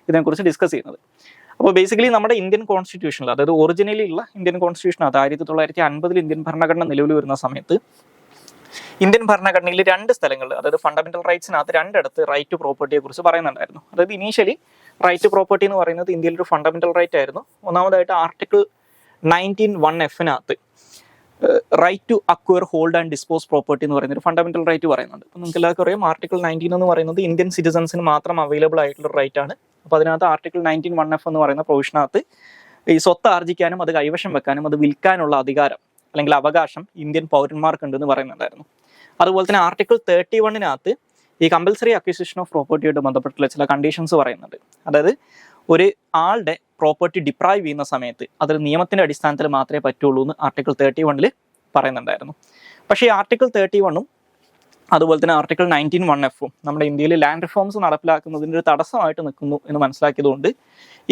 ഇതിനെക്കുറിച്ച് ഡിസ്കസ് ചെയ്യുന്നത്. അപ്പോൾ ബേസിക്കലി നമ്മുടെ ഇന്ത്യൻ കോൺസ്റ്റിറ്റ്യൂഷനിൽ, അതായത് ഒറിജിനലി ഉള്ള ഇന്ത്യൻ കോൺസ്റ്റിറ്റ്യൂഷനകത്ത് 1950 ഇന്ത്യൻ ഭരണഘടന നിലവിൽ വരുന്ന സമയത്ത് ഇന്ത്യൻ ഭരണഘടനയിൽ 2 സ്ഥലങ്ങളിൽ, അതായത് ഫണ്ടമെന്റൽ റൈറ്റ്സിനകത്ത് 2 റൈറ്റ് ടു പ്രോപ്പർട്ടിയെ കുറിച്ച് പറയുന്നുണ്ടായിരുന്നു. അതായത് ഇനീഷ്യലി റൈറ്റ് ടു പ്രോപ്പർട്ടി എന്ന് പറയുന്നത് ഇന്ത്യയിൽ ഒരു ഫണ്ടമെന്റൽ റൈറ്റ് ആയിരുന്നു. ഒന്നാമതായിട്ട് article 19(1)(f) right to acquire, hold and dispose property എന്ന് പറയുന്ന ഒരു ഫണ്ടമെന്റൽ റൈറ്റ് പറയുന്നുണ്ട്. അപ്പോൾ നിങ്ങൾക്ക് എല്ലാവർക്കും അറിയാം ആർട്ടിക്കിൾ 19 എന്ന് പറയുന്നത് ഇന്ത്യൻ സിറ്റിസൺസിന് മാത്രം അവൈലബിൾ ആയിട്ടുള്ള റൈറ്റ് ആണ്. അപ്പോൾ അതിനകത്ത് ആർട്ടിക്കിൾ 19(1)(f) എന്ന് പറയുന്ന പ്രൊവിഷനകത്ത് ഈ സ്വത്ത് ആർജിക്കാനും അത് കൈവശം വെക്കാനും അത് വിൽക്കാനുള്ള അധികാരം അല്ലെങ്കിൽ അവകാശം ഇന്ത്യൻ പൗരന്മാർക്കുണ്ടെന്ന് പറയുന്നുണ്ടായിരുന്നു. അതുപോലെ തന്നെ ആർട്ടിക്കിൾ 31 ഈ കമ്പൽസറി അക്വിസിഷൻ ഓഫ് പ്രോപ്പർട്ടിയായിട്ട് ബന്ധപ്പെട്ടുള്ള ചില കണ്ടീഷൻസ് പറയുന്നുണ്ട്. അതായത് ഒരു ആളുടെ പ്രോപ്പർട്ടി ഡിപ്രൈവ് ചെയ്യുന്ന സമയത്ത് അതൊരു നിയമത്തിന്റെ അടിസ്ഥാനത്തിൽ മാത്രമേ പറ്റുള്ളൂ എന്ന് ആർട്ടിക്കിൾ 31 പറയുന്നുണ്ടായിരുന്നു. പക്ഷേ ഈ ആർട്ടിക്കിൾ 31 അതുപോലെ തന്നെ ആർട്ടിക്കിൾ 19(1)(f) നമ്മുടെ ഇന്ത്യയിൽ ലാൻഡ് റിഫോംസ് നടപ്പിലാക്കുന്നതിൻ്റെ ഒരു തടസ്സമായിട്ട് നിൽക്കുന്നു എന്ന് മനസ്സിലാക്കിയതുകൊണ്ട്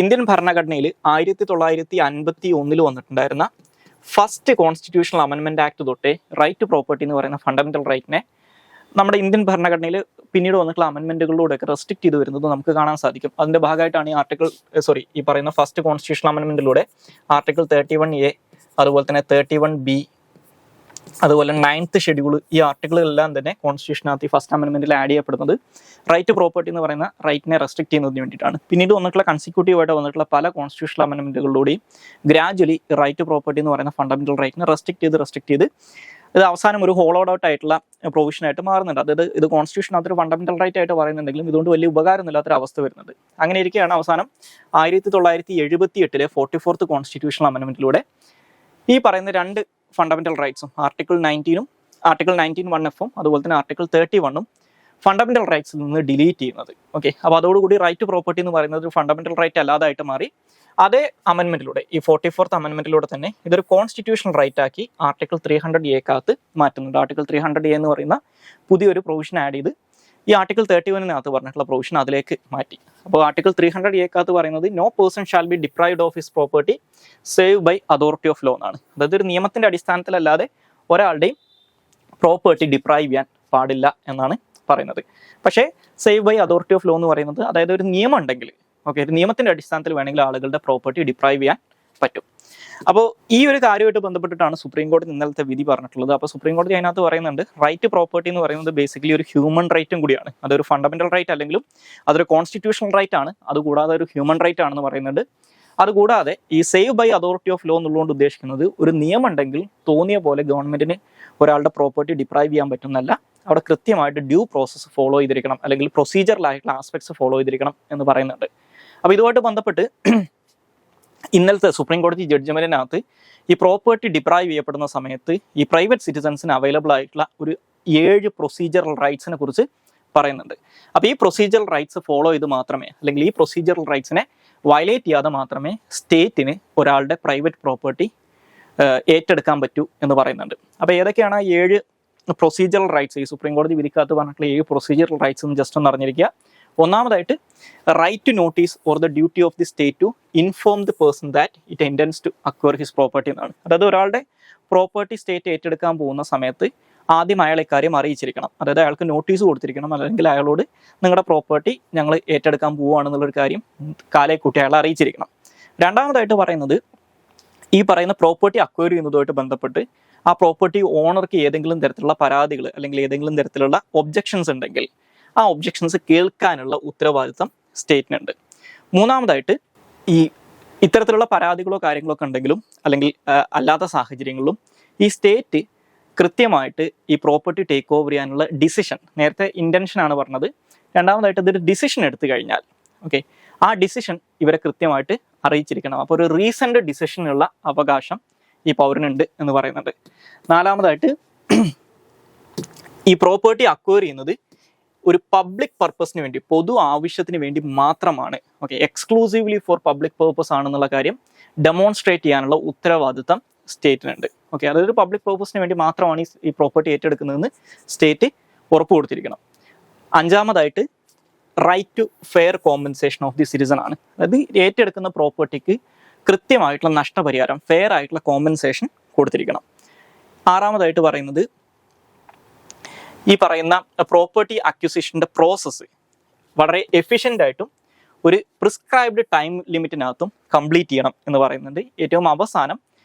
ഇന്ത്യൻ ഭരണഘടനയിൽ 1951 വന്നിട്ടുണ്ടായിരുന്ന ഫസ്റ്റ് കോൺസ്റ്റിറ്റ്യൂഷണൽ അമെൻമെന്റ് ആക്ട് തൊട്ടേ റൈറ്റ് ടു പ്രോപ്പർട്ടി എന്ന് പറയുന്ന ഫണ്ടമെന്റൽ റൈറ്റിനെ നമ്മുടെ ഇന്ത്യൻ ഭരണഘടനയിൽ പിന്നീട് വന്നിട്ടുള്ള അമെൻമെന്റുകളിലൂടെയൊക്കെ റെസ്ട്രിക്ട് ചെയ്ത് വരുന്നത് നമുക്ക് കാണാൻ സാധിക്കും. അതിന്റെ ഭാഗമായിട്ടാണ് ഈ പറയുന്ന ഫസ്റ്റ് കോൺസ്റ്റിറ്റ്യൂഷണൽ അമെൻമെന്റിലൂടെ ആർട്ടിക്കിൾ 31A അതുപോലെ തന്നെ 31B അതുപോലെ 9th ഷെഡ്യൂൾ ഈ ആർട്ടിക്കിളുകളെല്ലാം തന്നെ കോൺസ്റ്റിറ്റ്യൂഷനകത്ത് ഈ ഫസ്റ്റ് അമെൻമെന്റിൽ ആഡ് ചെയ്യപ്പെടുന്നത് റൈറ്റ് ടു പ്രോപ്പർട്ടി എന്ന് പറയുന്ന റൈറ്റിനെ റെസ്ട്രിക്ട് ചെയ്യുന്നതിന് വേണ്ടിയിട്ടാണ്. പിന്നീട് വന്നിട്ടുള്ള കൺസിക്യൂട്ടീവായിട്ട് വന്നിട്ടുള്ള പല കോൺസ്റ്റിറ്റ്യൂഷണൽ അമെൻമെന്റുകളിലൂടെയും ഗ്രാജുവലി റൈറ്റ് ടു പ്രോപ്പർട്ടി എന്ന് പറയുന്ന ഫണ്ടമെന്റൽ റൈറ്റിനെ റെസ്ട്രിക്ട് ചെയ്ത് ഇത് അവസാനം ഒരു ഹോളോഡ് ഔട്ട് ആയിട്ടുള്ള പ്രൊവിഷനായിട്ട് മാറുന്നുണ്ട്. അതായത് ഇത് കോൺസ്റ്റിറ്റ്യൂഷനകത്ത് ഒരു ഫണ്ടമെന്റൽ റൈറ്റ് ആയിട്ട് പറയുന്നുണ്ടെങ്കിലും ഇതുകൊണ്ട് വലിയ ഉപകാരമില്ലാത്തൊരു അവസ്ഥ വരുന്നത്. അങ്ങനെ ഇരിക്കുകയാണ് അവസാനം 1978 44th കോൺസ്റ്റിറ്റ്യൂഷണൽ അമെൻമെന്റിലൂടെ ഈ പറയുന്ന 2 ഫണ്ടമെന്റൽ റൈറ്റ്സും ആർട്ടിക്കിൾ 19(1)(f) അതുപോലെ തന്നെ ആർട്ടിക്കിൾ 31 ഫണ്ടമെന്റൽ റൈറ്റ്സിൽ നിന്ന് ഡിലീറ്റ് ചെയ്യുന്നത്. ഓക്കെ, അപ്പോൾ അതോടുകൂടി റൈറ്റ് ടു പ്രോപ്പർട്ടി എന്ന് പറയുന്നത് ഒരു ഫണ്ടമെന്റൽ റൈറ്റ് അല്ലാതായിട്ട് മാറി. അതേ അമെൻമെന്റിലൂടെ ഈ 44th അമെൻമെന്റിലൂടെ തന്നെ ഇതൊരു കോൺസ്റ്റിറ്റ്യൂഷണൽ റൈറ്റ് ആക്കി ആർട്ടിക്കിൾ 300A മാറ്റുന്നുണ്ട്. ആർട്ടിക്കിൾ 300A എന്ന് പറയുന്ന പുതിയൊരു പ്രൊവിഷൻ ആഡ് ചെയ്ത് ഈ ആർട്ടിക്കിൾ 31 പറഞ്ഞിട്ടുള്ള പ്രൊവിഷൻ അതിലേക്ക് മാറ്റി. അപ്പോൾ ആർട്ടിക്കിൾ 300A പറയുന്നത് no person shall be deprived of his property save by authority of law എന്നാണ്. അതായത് ഒരു നിയമത്തിന്റെ അടിസ്ഥാനത്തിലല്ലാതെ ഒരാളുടെയും പ്രോപ്പർട്ടി ഡിപ്രൈവ് ചെയ്യാൻ പാടില്ല എന്നാണ് പറയുന്നത്. പക്ഷേ save by authority of law എന്ന് പറയുന്നത് അതായത് ഒരു നിയമം ഉണ്ടെങ്കിൽ ഒരു നിയമത്തിന്റെ അടിസ്ഥാനത്തിൽ വേണമെങ്കിൽ ആളുകളുടെ പ്രോപ്പർട്ടി ഡിപ്രൈവ് ചെയ്യാൻ പറ്റും. അപ്പോൾ ഈ ഒരു കാര്യമായിട്ട് ബന്ധപ്പെട്ടിട്ടാണ് സുപ്രീം കോടതി ഇന്നലത്തെ വിധി പറഞ്ഞിട്ടുള്ളത്. അപ്പോൾ സുപ്രീം കോടതി അതിനകത്ത് പറയുന്നുണ്ട് റൈറ്റ് പ്രോപ്പർട്ടി എന്ന് പറയുന്നത് ബേസിക്കലി ഒരു ഹ്യൂമൻ റൈറ്റും കൂടിയാണ്. അതൊരു ഫണ്ടമെന്റൽ റൈറ്റ് അല്ലെങ്കിലും അതൊരു കോൺസ്റ്റിറ്റ്യൂഷണൽ റൈറ്റ് ആണ്. അതുകൂടാതെ ഒരു ഹ്യൂമൻ റൈറ്റ് ആണെന്ന് പറയുന്നുണ്ട്. അതുകൂടാതെ ഈ save by authority of law എന്നുള്ളതുകൊണ്ട് ഉദ്ദേശിക്കുന്നത് ഒരു നിയമം ഉണ്ടെങ്കിൽ തോന്നിയ പോലെ ഗവൺമെന്റിന് ഒരാളുടെ പ്രോപ്പർട്ടി ഡിപ്രൈവ് ചെയ്യാൻ പറ്റുന്നല്ല. അവിടെ കൃത്യമായിട്ട് ഡ്യൂ പ്രോസസ്സ് ഫോളോ ചെയ്തിരിക്കണം, അല്ലെങ്കിൽ പ്രൊസീജിയറലായിട്ടുള്ള ആസ്പെക്ട്സ് ഫോളോ ചെയ്തിരിക്കണം എന്ന് പറയുന്നുണ്ട്. അപ്പോൾ ഇതുമായിട്ട് ബന്ധപ്പെട്ട് ഇന്നലത്തെ സുപ്രീം കോടതി ജഡ്ജ്മെന്റിനകത്ത് ഈ പ്രോപ്പർട്ടി ഡിപ്രൈവ് ചെയ്യപ്പെടുന്ന സമയത്ത് ഈ പ്രൈവറ്റ് സിറ്റിസൺസിന് അവൈലബിൾ ആയിട്ടുള്ള ഒരു 7 പ്രൊസീജിയറൽ റൈറ്റ്സിനെ കുറിച്ച് പറയുന്നുണ്ട്. അപ്പോൾ ഈ പ്രൊസീജിയറൽ റൈറ്റ്സ് ഫോളോ ചെയ്ത് മാത്രമേ, അല്ലെങ്കിൽ ഈ പ്രൊസീജിയറൽ റൈറ്റ്സിനെ വയലേറ്റ് ചെയ്യാതെ മാത്രമേ സ്റ്റേറ്റിന് ഒരാളുടെ പ്രൈവറ്റ് പ്രോപ്പർട്ടി ഏറ്റെടുക്കാൻ പറ്റൂ എന്ന് പറയുന്നുണ്ട്. അപ്പോൾ ഏതൊക്കെയാണ് 7 പ്രൊസീജിയറൽ റൈറ്റ്സ്, ഈ സുപ്രീം കോടതി വിധിക്കകത്ത് പറഞ്ഞിട്ടുള്ള 7 പ്രൊസീജിയറൽ റൈറ്റ്സ് എന്ന് ജസ്റ്റ് ഒന്ന് അറിഞ്ഞിരിക്കുക. ഒന്നാമതായിട്ട് right to notice or the duty of the state to inform the person that it intends to acquire his property എന്നാണ്. അതായത് ഒരാളുടെ പ്രോപ്പർട്ടി സ്റ്റേറ്റ് ഏറ്റെടുക്കാൻ പോകുന്ന സമയത്ത് ആദ്യം അയാൾ ഇക്കാര്യം അറിയിച്ചിരിക്കണം. അതായത് അയാൾക്ക് നോട്ടീസ് കൊടുത്തിരിക്കണം, അല്ലെങ്കിൽ അയാളോട് നിങ്ങളുടെ പ്രോപ്പർട്ടി ഞങ്ങൾ ഏറ്റെടുക്കാൻ പോവുകയാണെന്നുള്ളൊരു കാര്യം കാലേക്കൂട്ടി അയാളെ അറിയിച്ചിരിക്കണം. രണ്ടാമതായിട്ട് പറയുന്നത്, ഈ പറയുന്ന പ്രോപ്പർട്ടി അക്വയർ ചെയ്യുന്നതുമായിട്ട് ബന്ധപ്പെട്ട് ആ പ്രോപ്പർട്ടി ഓണർക്ക് ഏതെങ്കിലും തരത്തിലുള്ള പരാതികൾ അല്ലെങ്കിൽ ഏതെങ്കിലും തരത്തിലുള്ള ഒബ്ജക്ഷൻസ് ഉണ്ടെങ്കിൽ ആ ഒബ്ജക്ഷൻസ് കേൾക്കാനുള്ള ഉത്തരവാദിത്തം സ്റ്റേറ്റിനുണ്ട്. മൂന്നാമതായിട്ട്, ഈ ഇത്തരത്തിലുള്ള പരാതികളോ കാര്യങ്ങളോ ഒക്കെ ഉണ്ടെങ്കിലും അല്ലെങ്കിൽ അല്ലാത്ത സാഹചര്യങ്ങളിലും ഈ സ്റ്റേറ്റ് കൃത്യമായിട്ട് ഈ പ്രോപ്പർട്ടി ടേക്ക് ഓവർ ചെയ്യാനുള്ള ഡിസിഷൻ, നേരത്തെ ഇൻറ്റൻഷൻ ആണ് പറഞ്ഞത്, രണ്ടാമതായിട്ട് ഇതൊരു ഡിസിഷൻ എടുത്തു കഴിഞ്ഞാൽ ഓക്കെ, ആ ഡിസിഷൻ ഇവരെ കൃത്യമായിട്ട് അറിയിച്ചിരിക്കണം. അപ്പോൾ ഒരു റീസെൻ്റ് ഡിസിഷനുള്ള അവകാശം ഈ പൗരനുണ്ട് എന്ന് പറയുന്നുണ്ട്. നാലാമതായിട്ട്, ഈ പ്രോപ്പർട്ടി അക്വയർ ചെയ്യുന്നത് ഒരു പബ്ലിക് പർപ്പസിന് വേണ്ടി, പൊതു ആവശ്യത്തിന് വേണ്ടി മാത്രമാണ്, okay, exclusively for public purpose ആണെന്നുള്ള കാര്യം ഡെമോൺസ്ട്രേറ്റ് ചെയ്യാനുള്ള ഉത്തരവാദിത്തം സ്റ്റേറ്റിനുണ്ട്. ഓക്കെ, അതൊരു പബ്ലിക് പർപ്പസിന് വേണ്ടി മാത്രമാണ് ഈ പ്രോപ്പർട്ടി ഏറ്റെടുക്കുന്നതെന്ന് സ്റ്റേറ്റ് ഉറപ്പ് കൊടുത്തിരിക്കണം. അഞ്ചാമതായിട്ട്, right to fair compensation of the citizen ആണ്. അതായത് ഏറ്റെടുക്കുന്ന പ്രോപ്പർട്ടിക്ക് കൃത്യമായിട്ടുള്ള നഷ്ടപരിഹാരം, ഫെയർ ആയിട്ടുള്ള കോമ്പൻസേഷൻ കൊടുത്തിരിക്കണം. ആറാമതായിട്ട് പറയുന്നത്, ഈ പറയുന്ന പ്രോപ്പർട്ടി അക്വിസിഷൻ്റെ പ്രോസസ്സ് വളരെ എഫിഷ്യൻ്റ് ആയിട്ടും ഒരു പ്രിസ്ക്രൈബ്ഡ് ടൈം ലിമിറ്റിനകത്തും കംപ്ലീറ്റ് ചെയ്യണം എന്ന് പറയുന്നുണ്ട്. ഏറ്റവും അവസാനം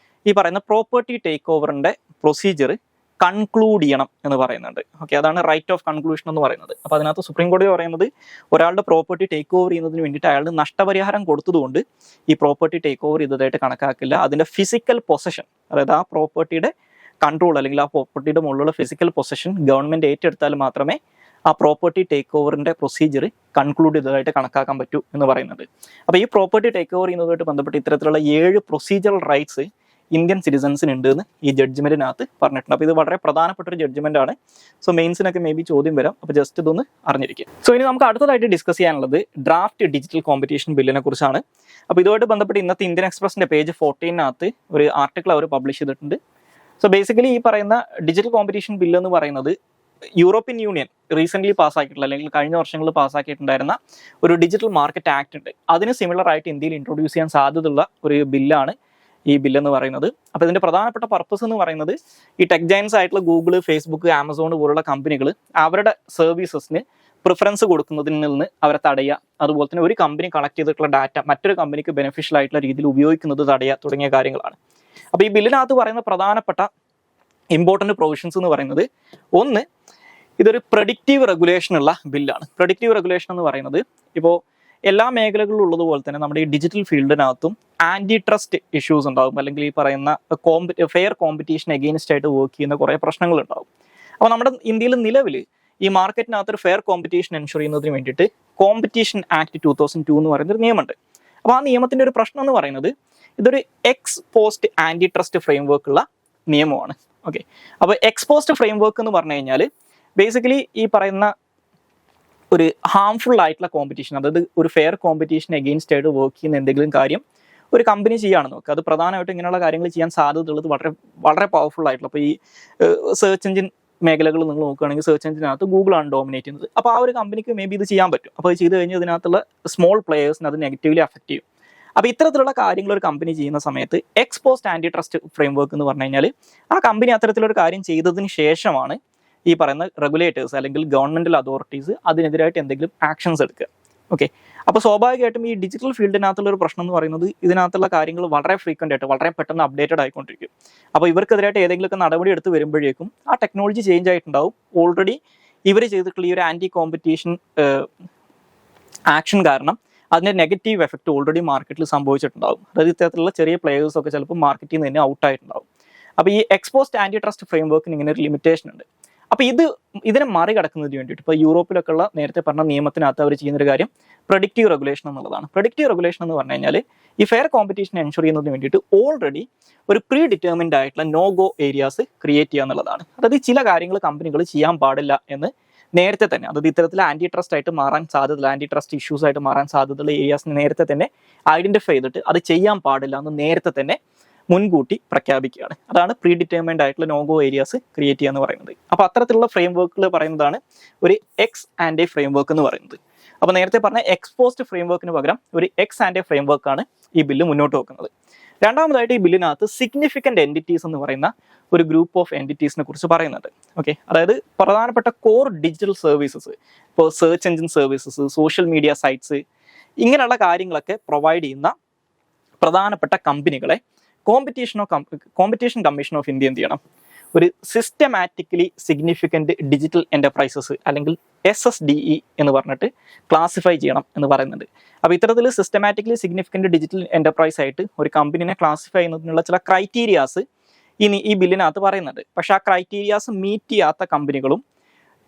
ഈ പറയുന്ന പ്രോപ്പർട്ടി ടേക്ക് ഓവറിൻ്റെ പ്രൊസീജിയർ കൺക്ലൂഡ് ചെയ്യണം എന്ന് പറയുന്നുണ്ട്. ഓക്കെ, അതാണ് റൈറ്റ് ഓഫ് കൺക്ലൂഷൻ എന്ന് പറയുന്നത്. അപ്പോൾ അതിനകത്ത് സുപ്രീം കോടതി പറയുന്നത്, ഒരാളുടെ പ്രോപ്പർട്ടി ടേക്ക് ഓവർ ചെയ്യുന്നതിന് വേണ്ടിയിട്ട് അയാളുടെ നഷ്ടപരിഹാരം കൊടുത്തതുകൊണ്ട് ഈ പ്രോപ്പർട്ടി ടേക്ക് ഓവർ ചെയ്തതായിട്ട് കണക്കാക്കില്ല. അതിൻ്റെ ഫിസിക്കൽ പൊസഷൻ, അതായത് ആ പ്രോപ്പർട്ടിയുടെ കൺട്രോൾ അല്ലെങ്കിൽ ആ പ്രോപ്പർട്ടിയുടെ മുകളിലുള്ള ഫിസിക്കൽ പൊസഷൻ ഗവൺമെൻറ് ഏറ്റെടുത്താൽ മാത്രമേ ആ പ്രോപ്പർട്ടി ടേക്ക് ഓവറിൻ്റെ പ്രൊസീജിയർ കൺക്ലൂഡ് ചെയ്തതായിട്ട് കണക്കാക്കാൻ പറ്റൂ എന്ന് പറയുന്നുണ്ട്. അപ്പോൾ ഈ പ്രോപ്പർട്ടി ടേക്ക് ഓവർ ചെയ്യുന്നതുമായിട്ട് ബന്ധപ്പെട്ട് ഇത്തരത്തിലുള്ള 7 പ്രൊസീജിയറൽ റൈറ്റ്സ് ഇന്ത്യൻ സിറ്റിസൺസിന് ഉണ്ട് എന്ന് ഈ ജഡ്ജ്മെന്റിനകത്ത് പറഞ്ഞിട്ടുണ്ട്. അപ്പോൾ ഇത് വളരെ പ്രധാനപ്പെട്ട ഒരു ജഡ്ജ്മെന്റ് ആണ്. സോ മെയിൻസിനൊക്കെ മേ ബി ചോദ്യം വരാം. അപ്പോൾ ജസ്റ്റ് ഇതൊന്ന് അറിഞ്ഞിരിക്കും. സോ ഇനി നമുക്ക് അടുത്തതായിട്ട് ഡിസ്കസ് ചെയ്യാനുള്ളത് ഡ്രാഫ്റ്റ് ഡിജിറ്റൽ കോമ്പറ്റീഷൻ ബില്ലിനെ കുറിച്ചാണ്. അപ്പോൾ ഇതുമായിട്ട് ബന്ധപ്പെട്ട് ഇന്നത്തെ ഇന്ത്യൻ എക്സ്പ്രസിന്റെ പേജ് 14 ഒരു ആർട്ടിക്കിൾ അവർ പബ്ലിഷ് ചെയ്തിട്ടുണ്ട്. സോ ബേസിക്കലി ഈ പറയുന്ന ഡിജിറ്റൽ കോമ്പറ്റീഷൻ ബില്ല് എന്ന് പറയുന്നത് യൂറോപ്യൻ യൂണിയൻ റീസെൻ്റ്ലി പാസ്സാക്കിയിട്ടുള്ള അല്ലെങ്കിൽ കഴിഞ്ഞ വർഷങ്ങളിൽ പാസ്സാക്കിയിട്ടുണ്ടായിരുന്ന ഒരു ഡിജിറ്റൽ മാർക്കറ്റ് ആക്ട് ഉണ്ട്. അതിന് സിമിലർ ആയിട്ട് ഇന്ത്യയിൽ ഇൻട്രൊഡ്യൂസ് ചെയ്യാൻ സാധ്യതയുള്ള ഒരു ബില്ലാണ് ഈ ബില്ലെന്ന് പറയുന്നത്. അപ്പോൾ ഇതിൻ്റെ പ്രധാനപ്പെട്ട പർപ്പസ് എന്ന് പറയുന്നത്, ഈ ടെക് ജയൻസ് ആയിട്ടുള്ള ഗൂഗിൾ, ഫേസ്ബുക്ക്, ആമസോൺ പോലുള്ള കമ്പനികൾ അവരുടെ സർവീസസിന് പ്രിഫറൻസ് കൊടുക്കുന്നതിൽ നിന്ന് അവരെ തടയുക, അതുപോലെ തന്നെ ഒരു കമ്പനി കളക്ട് ചെയ്തിട്ടുള്ള ഡാറ്റ മറ്റൊരു കമ്പനിക്ക് ബെനിഫിഷ്യൽ ആയിട്ടുള്ള രീതിയിൽ ഉപയോഗിക്കുന്നത് തടയുക തുടങ്ങിയ കാര്യങ്ങളാണ്. അപ്പോൾ ഈ ബില്ലിനകത്ത് പറയുന്ന പ്രധാനപ്പെട്ട ഇമ്പോർട്ടൻറ്റ് പ്രൊവിഷൻസ് എന്ന് പറയുന്നത്, ഒന്ന്, ഇതൊരു പ്രഡിക്റ്റീവ് റെഗുലേഷൻ ഉള്ള ബില്ലാണ്. പ്രഡിക്റ്റീവ് റെഗുലേഷൻ എന്ന് പറയുന്നത്, ഇപ്പോൾ എല്ലാ മേഖലകളിലും ഉള്ളതുപോലെ തന്നെ നമ്മുടെ ഈ ഡിജിറ്റൽ ഫീൽഡിനകത്തും ആൻറ്റി ട്രസ്റ്റ് ഇഷ്യൂസ് ഉണ്ടാകും, അല്ലെങ്കിൽ ഈ പറയുന്ന ഫെയർ കോമ്പറ്റീഷൻ എഗെയിൻസ്റ്റ് ആയിട്ട് വർക്ക് ചെയ്യുന്ന കുറേ പ്രശ്നങ്ങളുണ്ടാകും. അപ്പോൾ നമ്മുടെ ഇന്ത്യയിൽ നിലവിൽ ഈ മാർക്കറ്റിനകത്ത് ഒരു ഫെയർ കോമ്പറ്റീഷൻ എൻഷുർ ചെയ്യുന്നതിന് വേണ്ടിയിട്ട് കോമ്പറ്റീഷൻ ആക്ട് 2002 എന്ന് പറയുന്നൊരു നിയമമുണ്ട്. അപ്പോൾ ആ നിയമത്തിൻ്റെ ഒരു പ്രശ്നം എന്ന് പറയുന്നത്, ഇതൊരു ex post antitrust framework ഉള്ള നിയമമാണ്. ഓക്കെ, അപ്പോൾ എക്സ് പോസ്റ്റ് ഫ്രെയിം വർക്ക് എന്ന് പറഞ്ഞു കഴിഞ്ഞാൽ ബേസിക്കലി ഈ പറയുന്ന ഒരു ഹാംഫുൾ ആയിട്ടുള്ള കോമ്പറ്റീഷൻ, അതായത് ഒരു ഫെയർ കോമ്പറ്റീഷൻ എഗെയിൻസ്റ്റ് ആയിട്ട് വർക്ക് ചെയ്യുന്ന എന്തെങ്കിലും കാര്യം ഒരു കമ്പനി ചെയ്യുകയാണെന്ന് നോക്കുക, അത് പ്രധാനമായിട്ടും ഇങ്ങനെയുള്ള കാര്യങ്ങൾ ചെയ്യാൻ സാധ്യതയുള്ളത് വളരെ വളരെ പവർഫുൾ ആയിട്ടുള്ള, അപ്പോൾ ഈ സെർച്ച് എഞ്ചിൻ മേഖലകൾ നിങ്ങൾ നോക്കുകയാണെങ്കിൽ സെർച്ച് എഞ്ചിനകത്ത് ഗൂഗിളാണ് ഡോമിനേറ്റ് ചെയ്യുന്നത്. അപ്പോൾ ആ ഒരു കമ്പനിക്ക് മേ ബി ഇത് ചെയ്യാൻ പറ്റും. അപ്പോൾ അത് ചെയ്ത് കഴിഞ്ഞാൽ ഇതിനകത്തുള്ള സ്മോൾ പ്ലെയേഴ്സിന് അത് നെഗറ്റീവ്ലി അഫക്റ്റ് ചെയ്യും. അപ്പോൾ ഇത്തരത്തിലുള്ള കാര്യങ്ങൾ ഒരു കമ്പനി ചെയ്യുന്ന സമയത്ത് ex post antitrust framework എന്ന് പറഞ്ഞു കഴിഞ്ഞാൽ ആ കമ്പനി അത്തരത്തിലൊരു കാര്യം ചെയ്തതിന് ശേഷമാണ് ഈ പറയുന്ന റെഗുലേറ്റേഴ്സ് അല്ലെങ്കിൽ ഗവൺമെൻറ്റൽ അതോറിറ്റീസ് അതിനെതിരായിട്ട് എന്തെങ്കിലും ആക്ഷൻസ് എടുക്കുക. ഓക്കെ, അപ്പോൾ സ്വാഭാവികമായിട്ടും ഈ ഡിജിറ്റൽ ഫീൽഡിനകത്തുള്ള ഒരു പ്രശ്നം എന്ന് പറയുന്നത്, ഇതിനകത്തുള്ള കാര്യങ്ങൾ വളരെ ഫ്രീക്വൻ്റ് ആയിട്ട് വളരെ പെട്ടെന്ന് അപ്ഡേറ്റഡ് ആയിക്കൊണ്ടിരിക്കും. അപ്പോൾ ഇവർക്കെതിരായിട്ട് ഏതെങ്കിലുമൊക്കെ നടപടി എടുത്ത് വരുമ്പോഴേക്കും ആ ടെക്നോളജി ചേഞ്ച് ആയിട്ടുണ്ടാവും. ഓൾറെഡി ഇവർ ചെയ്തിട്ടുള്ള ഈ ഒരു ആൻറ്റി കോമ്പറ്റീഷൻ ആക്ഷൻ കാരണം അതിൻ്റെ നെഗറ്റീവ് എഫക്റ്റ് ഓൾറെഡി മാർക്കറ്റിൽ സംഭവിച്ചിട്ടുണ്ടാകും. അതായത് ഇത്തരത്തിലുള്ള ചെറിയ പ്ലേയേഴ്സൊക്കെ ചിലപ്പോൾ മാർക്കറ്റിൽ നിന്ന് തന്നെ ഔട്ടായിട്ടുണ്ടാകും. അപ്പോൾ ഈ എക്സ്പോസ്റ്റ് ആൻറ്റി ട്രസ്റ്റ് ഫ്രെയിം വർക്കിന് ഇങ്ങനെ ഒരു ലിമിറ്റേഷൻ ഉണ്ട്. അപ്പോൾ ഇതിനെ മറികടക്കുന്നതിന് വേണ്ടിയിട്ട് ഇപ്പോൾ യൂറോപ്പിലൊക്കെ ഉള്ള നേരത്തെ പറഞ്ഞ നിയമത്തിനകത്ത് അവർ ചെയ്യുന്നൊരു കാര്യം പ്രഡിക്റ്റീവ് റെഗുലേഷൻ എന്നുള്ളതാണ്. പ്രഡിക്റ്റീവ് റെഗുലേഷൻ എന്ന് പറഞ്ഞു കഴിഞ്ഞാൽ ഈ ഫെയർ കോമ്പറ്റീഷൻ എൻഷുർ ചെയ്യുന്നതിന് വേണ്ടിയിട്ട് ഓൾറെഡി ഒരു പ്രീ ഡിറ്റർമിൻഡ് ആയിട്ടുള്ള നോ ഗോ ഏരിയാസ് ക്രിയേറ്റ് ചെയ്യുക എന്നുള്ളതാണ്. അതായത് ചില കാര്യങ്ങൾ കമ്പനികൾ ചെയ്യാൻ പാടില്ല എന്ന് നേരത്തെ തന്നെ, അതായത് ഇത്തരത്തിൽ ആൻറ്റി ട്രസ്റ്റ് ആയിട്ട് മാറാൻ സാധ്യതയുള്ള, ആൻറ്റി ട്രസ്റ്റ് ഇഷ്യൂസ് ആയിട്ട് മാറാൻ സാധ്യതയുള്ള ഏരിയാസിനെ നേരത്തെ തന്നെ ഐഡന്റിഫൈ ചെയ്തിട്ട് അത് ചെയ്യാൻ പാടില്ല എന്ന് നേരത്തെ തന്നെ മുൻകൂട്ടി പ്രഖ്യാപിക്കുകയാണ്. അതാണ് പ്രീ ഡിറ്റർമൈൻഡ് ആയിട്ടുള്ള നോഗോ ഏരിയാസ് ക്രിയേറ്റ് ചെയ്യുക എന്ന് പറയുന്നത്. അപ്പോൾ അത്തരത്തിലുള്ള ഫ്രെയിം വർക്കുകൾ പറയുന്നതാണ് ഒരു X and A frame work എന്ന് പറയുന്നത്. അപ്പോൾ നേരത്തെ പറഞ്ഞ എക്സ്പോസ്റ്റ് ഫ്രെയിം വർക്കിന് പകരം ഒരു എക്സ് ആൻഡ് എ ഫ്രെയിം വർക്കാണ് ഈ ബില്ല് മുന്നോട്ട് വെക്കുന്നത്. രണ്ടാമതായിട്ട് ഈ ബില്ലിനകത്ത് സിഗ്നിഫിക്കൻ്റ് എൻറ്റിറ്റീസ് എന്ന് പറയുന്ന ഒരു ഗ്രൂപ്പ് ഓഫ് എൻറ്റിറ്റീസിനെ കുറിച്ച് പറയുന്നുണ്ട്. ഓക്കെ, അതായത് പ്രധാനപ്പെട്ട കോർ ഡിജിറ്റൽ സർവീസസ്, ഇപ്പോൾ search engine services, social media sites, ഇങ്ങനെയുള്ള കാര്യങ്ങളൊക്കെ പ്രൊവൈഡ് ചെയ്യുന്ന പ്രധാനപ്പെട്ട കമ്പനികളെ കോമ്പറ്റീഷൻ കമ്മീഷൻ ഓഫ് ഇന്ത്യ എന്ത് ചെയ്യണം, ഒരു സിസ്റ്റമാറ്റിക്കലി സിഗ്നിഫിക്കൻ്റ് ഡിജിറ്റൽ എൻ്റർപ്രൈസസ് അല്ലെങ്കിൽ SSDE എന്ന് പറഞ്ഞിട്ട് ക്ലാസിഫൈ ചെയ്യണം എന്ന് പറയുന്നുണ്ട്. അപ്പോൾ ഇത്തരത്തിൽ സിസ്റ്റമാറ്റിക്കലി സിഗ്നിഫിക്കൻ്റ് ഡിജിറ്റൽ എൻ്റർപ്രൈസ് ആയിട്ട് ഒരു കമ്പനിനെ ക്ലാസിഫൈ ചെയ്യുന്നതിനുള്ള ചില ക്രൈറ്റീരിയാസ് ഇനി ഈ ബില്ലിനകത്ത് പറയുന്നുണ്ട്. പക്ഷേ ആ ക്രൈറ്റീരിയാസ് മീറ്റ് ചെയ്യാത്ത കമ്പനികളും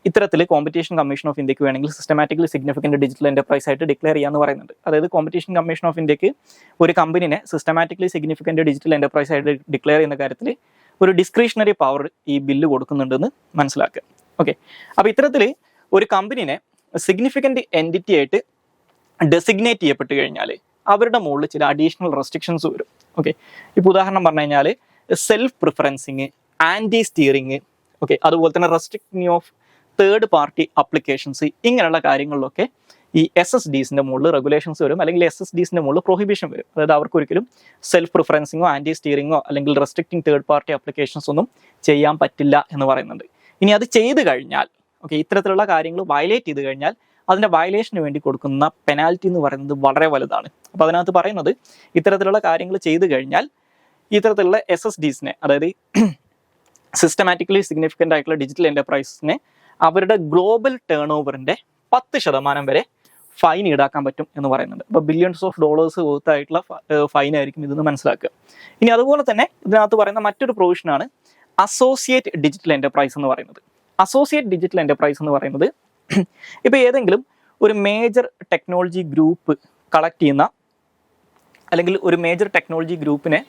ഇത്തരത്തിൽ കോമ്പറ്റീഷൻ കമ്മീഷൻ ഓഫ് ഇന്ത്യക്ക് വേണമെങ്കിൽ സിസ്റ്റമാറ്റിക്കലി സിഗ്നിഫിക്കൻ്റ് ഡിജിറ്റൽ എൻ്റർപ്രൈസ് ആയിട്ട് ഡിക്ലെയർ ചെയ്യാമെന്ന് പറയുന്നുണ്ട്. അതായത് കോമ്പറ്റീഷൻ കമ്മീഷൻ ഓഫ് ഇന്ത്യക്ക് ഒരു കമ്പനിനെ സിസ്റ്റമാറ്റിക്കലി സിഗ്നിഫിക്കൻ്റ് ഡിജിറ്റൽ എൻ്റർപ്രൈസ് ആയിട്ട് ഡിക്ലെയർ ചെയ്യുന്ന കാര്യത്തിൽ ഒരു ഡിസ്ക്രിഷണറി പവർ ഈ ബില്ല് കൊടുക്കുന്നുണ്ടെന്ന് മനസ്സിലാക്കുക. ഓക്കെ, അപ്പോൾ ഇത്തരത്തിൽ ഒരു കമ്പനിനെ സിഗ്നിഫിക്കൻ്റ് എൻറ്റിറ്റി ആയിട്ട് ഡെസിഗ്നേറ്റ് ചെയ്യപ്പെട്ട് കഴിഞ്ഞാൽ അവരുടെ മുകളിൽ ചില അഡീഷണൽ റെസ്ട്രിക്ഷൻസ് വരും. ഓക്കെ, ഇപ്പോൾ ഉദാഹരണം പറഞ്ഞു കഴിഞ്ഞാൽ സെൽഫ് പ്രിഫറൻസിങ്, ആൻറ്റി സ്റ്റിയറിങ്, ഓക്കെ, അതുപോലെ തന്നെ restricting of third party applications, ഇങ്ങനെയുള്ള കാര്യങ്ങളിലൊക്കെ ഈ SSDസിൻ്റെ മുകളിൽ റെഗുലേഷൻസ് വരും, അല്ലെങ്കിൽ SSDസിൻ്റെ മുകളിൽ പ്രൊഹിബിഷൻ വരും. അതായത് അവർക്ക് ഒരിക്കലും സെൽഫ് പ്രിഫറൻസിങ്ങോ ആൻറ്റി സ്റ്റിയറിങ്ങോ അല്ലെങ്കിൽ റെസ്ട്രിക്റ്റിംഗ് തേർഡ് പാർട്ടി അപ്ലിക്കേഷൻസ് ഒന്നും ചെയ്യാൻ പറ്റില്ല എന്ന് പറയുന്നുണ്ട്. ഇനി അത് ചെയ്തു കഴിഞ്ഞാൽ, ഓക്കെ, ഇത്തരത്തിലുള്ള കാര്യങ്ങൾ വയലേറ്റ് ചെയ്ത് കഴിഞ്ഞാൽ അതിൻ്റെ വയലേഷന് വേണ്ടി കൊടുക്കുന്ന പെനാൽറ്റി എന്ന് പറയുന്നത് വളരെ വലുതാണ്. അപ്പോൾ അതിനകത്ത് പറയുന്നത് ഇത്തരത്തിലുള്ള കാര്യങ്ങൾ ചെയ്തു കഴിഞ്ഞാൽ ഇത്തരത്തിലുള്ള SSDസിനെ, അതായത് സിസ്റ്റമാറ്റിക്കലി സിഗ്നിഫിക്കൻ്റ് ആയിട്ടുള്ള ഡിജിറ്റൽ എൻ്റർപ്രൈസസിനെ അവരുടെ ഗ്ലോബൽ ടേൺ ഓവറിൻ്റെ 10% വരെ ഫൈൻ ഈടാക്കാൻ പറ്റും എന്ന് പറയുന്നുണ്ട്. അപ്പോൾ ബില്യൺസ് ഓഫ് ഡോളേഴ്സ് വർത്തായിട്ടുള്ള ഫൈൻ ആയിരിക്കും ഇതെന്ന് മനസ്സിലാക്കുക. ഇനി അതുപോലെ തന്നെ ഇതിനകത്ത് പറയുന്ന മറ്റൊരു പ്രൊവിഷനാണ് അസോസിയേറ്റ് ഡിജിറ്റൽ എൻ്റർപ്രൈസ് എന്ന് പറയുന്നത്. അസോസിയേറ്റ് ഡിജിറ്റൽ എൻ്റർപ്രൈസ് എന്ന് പറയുന്നത് ഇപ്പോൾ ഏതെങ്കിലും ഒരു മേജർ ടെക്നോളജി ഗ്രൂപ്പ് കളക്ട് ചെയ്യുന്ന, അല്ലെങ്കിൽ ഒരു മേജർ ടെക്നോളജി ഗ്രൂപ്പിനെ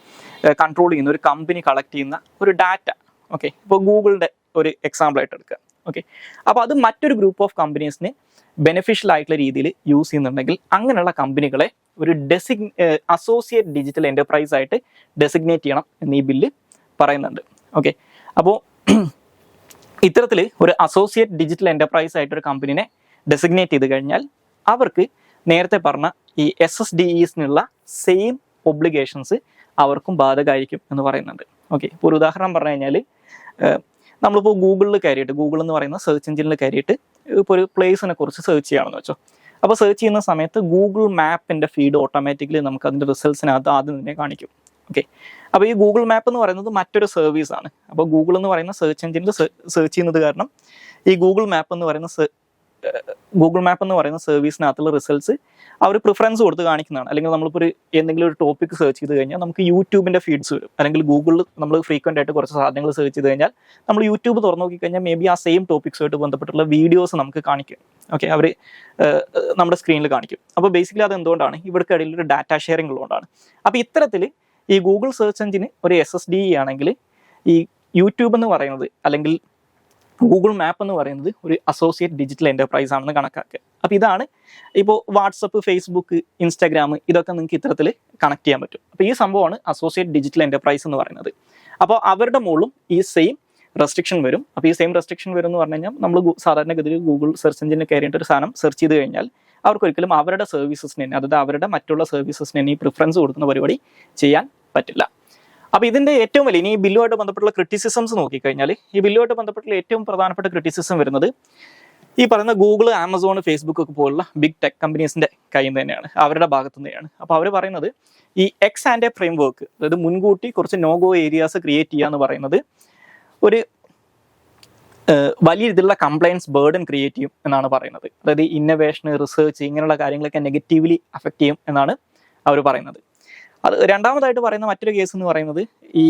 കൺട്രോൾ ചെയ്യുന്ന ഒരു കമ്പനി കളക്ട് ചെയ്യുന്ന ഒരു ഡാറ്റ, ഓക്കെ, ഇപ്പോൾ ഗൂഗിളിൻ്റെ ഒരു എക്സാമ്പിൾ ആയിട്ട് എടുക്കുക. ഓക്കെ, അപ്പോൾ അത് മറ്റൊരു ഗ്രൂപ്പ് ഓഫ് കമ്പനീസിന് ബെനിഫിഷ്യൽ ആയിട്ടുള്ള രീതിയിൽ യൂസ് ചെയ്യുന്നുണ്ടെങ്കിൽ അങ്ങനെയുള്ള കമ്പനികളെ ഒരു അസോസിയേറ്റ് ഡിജിറ്റൽ എൻ്റർപ്രൈസ് ആയിട്ട് ഡെസിഗ്നേറ്റ് ചെയ്യണം എന്ന് ഈ ബില്ല് പറയുന്നുണ്ട്. ഓക്കെ, അപ്പോൾ ഇത്തരത്തിൽ ഒരു അസോസിയേറ്റ് ഡിജിറ്റൽ എൻ്റർപ്രൈസ് ആയിട്ടൊരു കമ്പനിനെ ഡെസിഗ്നേറ്റ് ചെയ്ത് കഴിഞ്ഞാൽ അവർക്ക് നേരത്തെ പറഞ്ഞ ഈ SSDEസിനുള്ള സെയിം ഒബ്ലിഗേഷൻസ് അവർക്കും ബാധകമായിരിക്കും എന്ന് പറയുന്നുണ്ട്. ഓക്കെ, ഇപ്പോൾ ഒരു ഉദാഹരണം പറഞ്ഞു കഴിഞ്ഞാൽ നമ്മളിപ്പോൾ ഗൂഗിളിൽ കയറിയിട്ട്, ഗൂഗിൾ എന്ന് പറയുന്ന സെർച്ച് എഞ്ചിനിൽ കയറിയിട്ട് ഇപ്പോൾ ഒരു പ്ലേസിനെ കുറിച്ച് സെർച്ച് ചെയ്യുകയാണെന്ന് വെച്ചോ. അപ്പോൾ സെർച്ച് ചെയ്യുന്ന സമയത്ത് ഗൂഗിൾ മാപ്പിൻ്റെ ഫീഡ് ഓട്ടോമാറ്റിക്കലി നമുക്ക് അതിൻ്റെ റിസൾട്ട്സിനകത്ത് ആദ്യം തന്നെ കാണിക്കും. ഓക്കെ, അപ്പോൾ ഈ ഗൂഗിൾ മാപ്പ് എന്ന് പറയുന്നത് മറ്റൊരു സർവീസാണ്. അപ്പോൾ ഗൂഗിൾ എന്ന് പറയുന്ന സെർച്ച് എഞ്ചിനിൽ സെർച്ച് ചെയ്യുന്നത് കാരണം ഈ ഗൂഗിൾ മാപ്പ് എന്ന് പറയുന്ന സർവീസിനകത്തുള്ള റിസൾട്ട്സ് അവർ പ്രിഫറൻസ് കൊടുത്ത് കാണിക്കുന്നതാണ്. അല്ലെങ്കിൽ നമ്മളിപ്പോൾ എന്തെങ്കിലും ഒരു ടോപ്പിക് സെർച്ച് ചെയ്ത് കഴിഞ്ഞാൽ നമുക്ക് യൂട്യൂബിൻ്റെ ഫീഡ്സ് വരും, അല്ലെങ്കിൽ ഗൂഗിളിൽ നമ്മൾ ഫ്രീക്വൻ്റ് ആയിട്ട് കുറച്ച് സാധനങ്ങൾ സെർച്ച് ചെയ്ത് കഴിഞ്ഞാൽ നമ്മൾ യൂട്യൂബ് തുറന്നു നോക്കിക്കഴിഞ്ഞാൽ മേ ബി ആ സെയിം ടോപ്പിക്സുമായിട്ട് ബന്ധപ്പെട്ടുള്ള വീഡിയോസ് നമുക്ക് കാണിക്കും. ഓക്കെ, അവർ നമ്മുടെ സ്ക്രീനിൽ കാണിക്കും. അപ്പോൾ ബേസിക്കലി അത് എന്തുകൊണ്ടാണ്, ഇവിടേക്കിടയിൽ ഒരു ഡാറ്റ ഷെയറിംഗ് ഉള്ളതുകൊണ്ടാണ്. അപ്പോൾ ഇത്തരത്തിൽ ഈ ഗൂഗിൾ സെർച്ച് എഞ്ചിന് ഒരു SSDE ആണെങ്കിൽ ഈ യൂട്യൂബ് എന്ന് പറയുന്നത് അല്ലെങ്കിൽ ഗൂഗിൾ മാപ്പ് എന്ന് പറയുന്നത് ഒരു അസോസിയേറ്റ് ഡിജിറ്റൽ എൻ്റർപ്രൈസ് ആണെന്ന് കണക്കാക്കുക. അപ്പോൾ ഇതാണ് ഇപ്പോൾ വാട്സപ്പ്, ഫേസ്ബുക്ക്, ഇൻസ്റ്റാഗ്രാം ഇതൊക്കെ നിങ്ങൾക്ക് ഇത്തരത്തിൽ കണക്ട് ചെയ്യാൻ പറ്റും. അപ്പോൾ ഈ സംഭവമാണ് അസോസിയേറ്റ് ഡിജിറ്റൽ എൻ്റർപ്രൈസ് എന്ന് പറയുന്നത്. അപ്പോൾ അവരുടെ മുകളിലും ഈ സെയിം റെസ്ട്രിക്ഷൻ വരും. അപ്പോൾ ഈ സെയിം റെസ്ട്രിക്ഷൻ വരും എന്ന് പറഞ്ഞു കഴിഞ്ഞാൽ നമ്മൾ സാധാരണഗതിയിൽ ഗൂഗിൾ സെർച്ച് എഞ്ചിനിൽ കയറിയിട്ട് ഒരു സാധനം സെർച്ച് ചെയ്ത് കഴിഞ്ഞാൽ അവർക്കൊരിക്കലും അവരുടെ സർവീസസിന് തന്നെ, അതായത് അവരുടെ മറ്റുള്ള സർവീസസിന് തന്നെ ഈ പ്രിഫറൻസ് കൊടുക്കുന്ന പരിപാടി ചെയ്യാൻ പറ്റില്ല. അപ്പോൾ ഇതിൻ്റെ ഏറ്റവും വലിയ, ഇനി ഈ ബില്ലുമായിട്ട് ബന്ധപ്പെട്ടുള്ള ക്രിറ്റിസിസംസ് നോക്കിക്കഴിഞ്ഞാൽ ഈ ബില്ലുമായിട്ട് ബന്ധപ്പെട്ടുള്ള ഏറ്റവും പ്രധാനപ്പെട്ട ക്രിറ്റിസിസം വരുന്നത് ഈ പറയുന്ന ഗൂഗിൾ, ആമസോൺ, ഫേസ്ബുക്ക് ഒക്കെ പോലുള്ള ബിഗ് ടെക് കമ്പനീസിൻ്റെ കയ്യിൽ നിന്ന് തന്നെയാണ്, അവരുടെ ഭാഗത്തു നിന്നാണ്. അപ്പോൾ അവർ പറയുന്നത് ഈ എക്സ് ആൻഡ് എ ഫ്രെയിംവർക്ക്, അതായത് മുൻകൂട്ടി കുറച്ച് നോ ഗോ ഏരിയാസ് ക്രിയേറ്റ് ചെയ്യുക എന്ന് പറയുന്നത് ഒരു വലിയ രീതിയിലുള്ള കംപ്ലയൻസ് ബേർഡൻ ക്രിയേറ്റ് ചെയ്യും എന്നാണ് പറയുന്നത്. അതായത് ഇന്നോവേഷൻ, റിസർച്ച് ഇങ്ങനെയുള്ള കാര്യങ്ങളൊക്കെ നെഗറ്റീവ്ലി അഫക്റ്റ് ചെയ്യും എന്നാണ് അവർ പറയുന്നത്. അത് രണ്ടാമതായിട്ട് പറയുന്ന മറ്റൊരു കേസ് എന്ന് പറയുന്നത് ഈ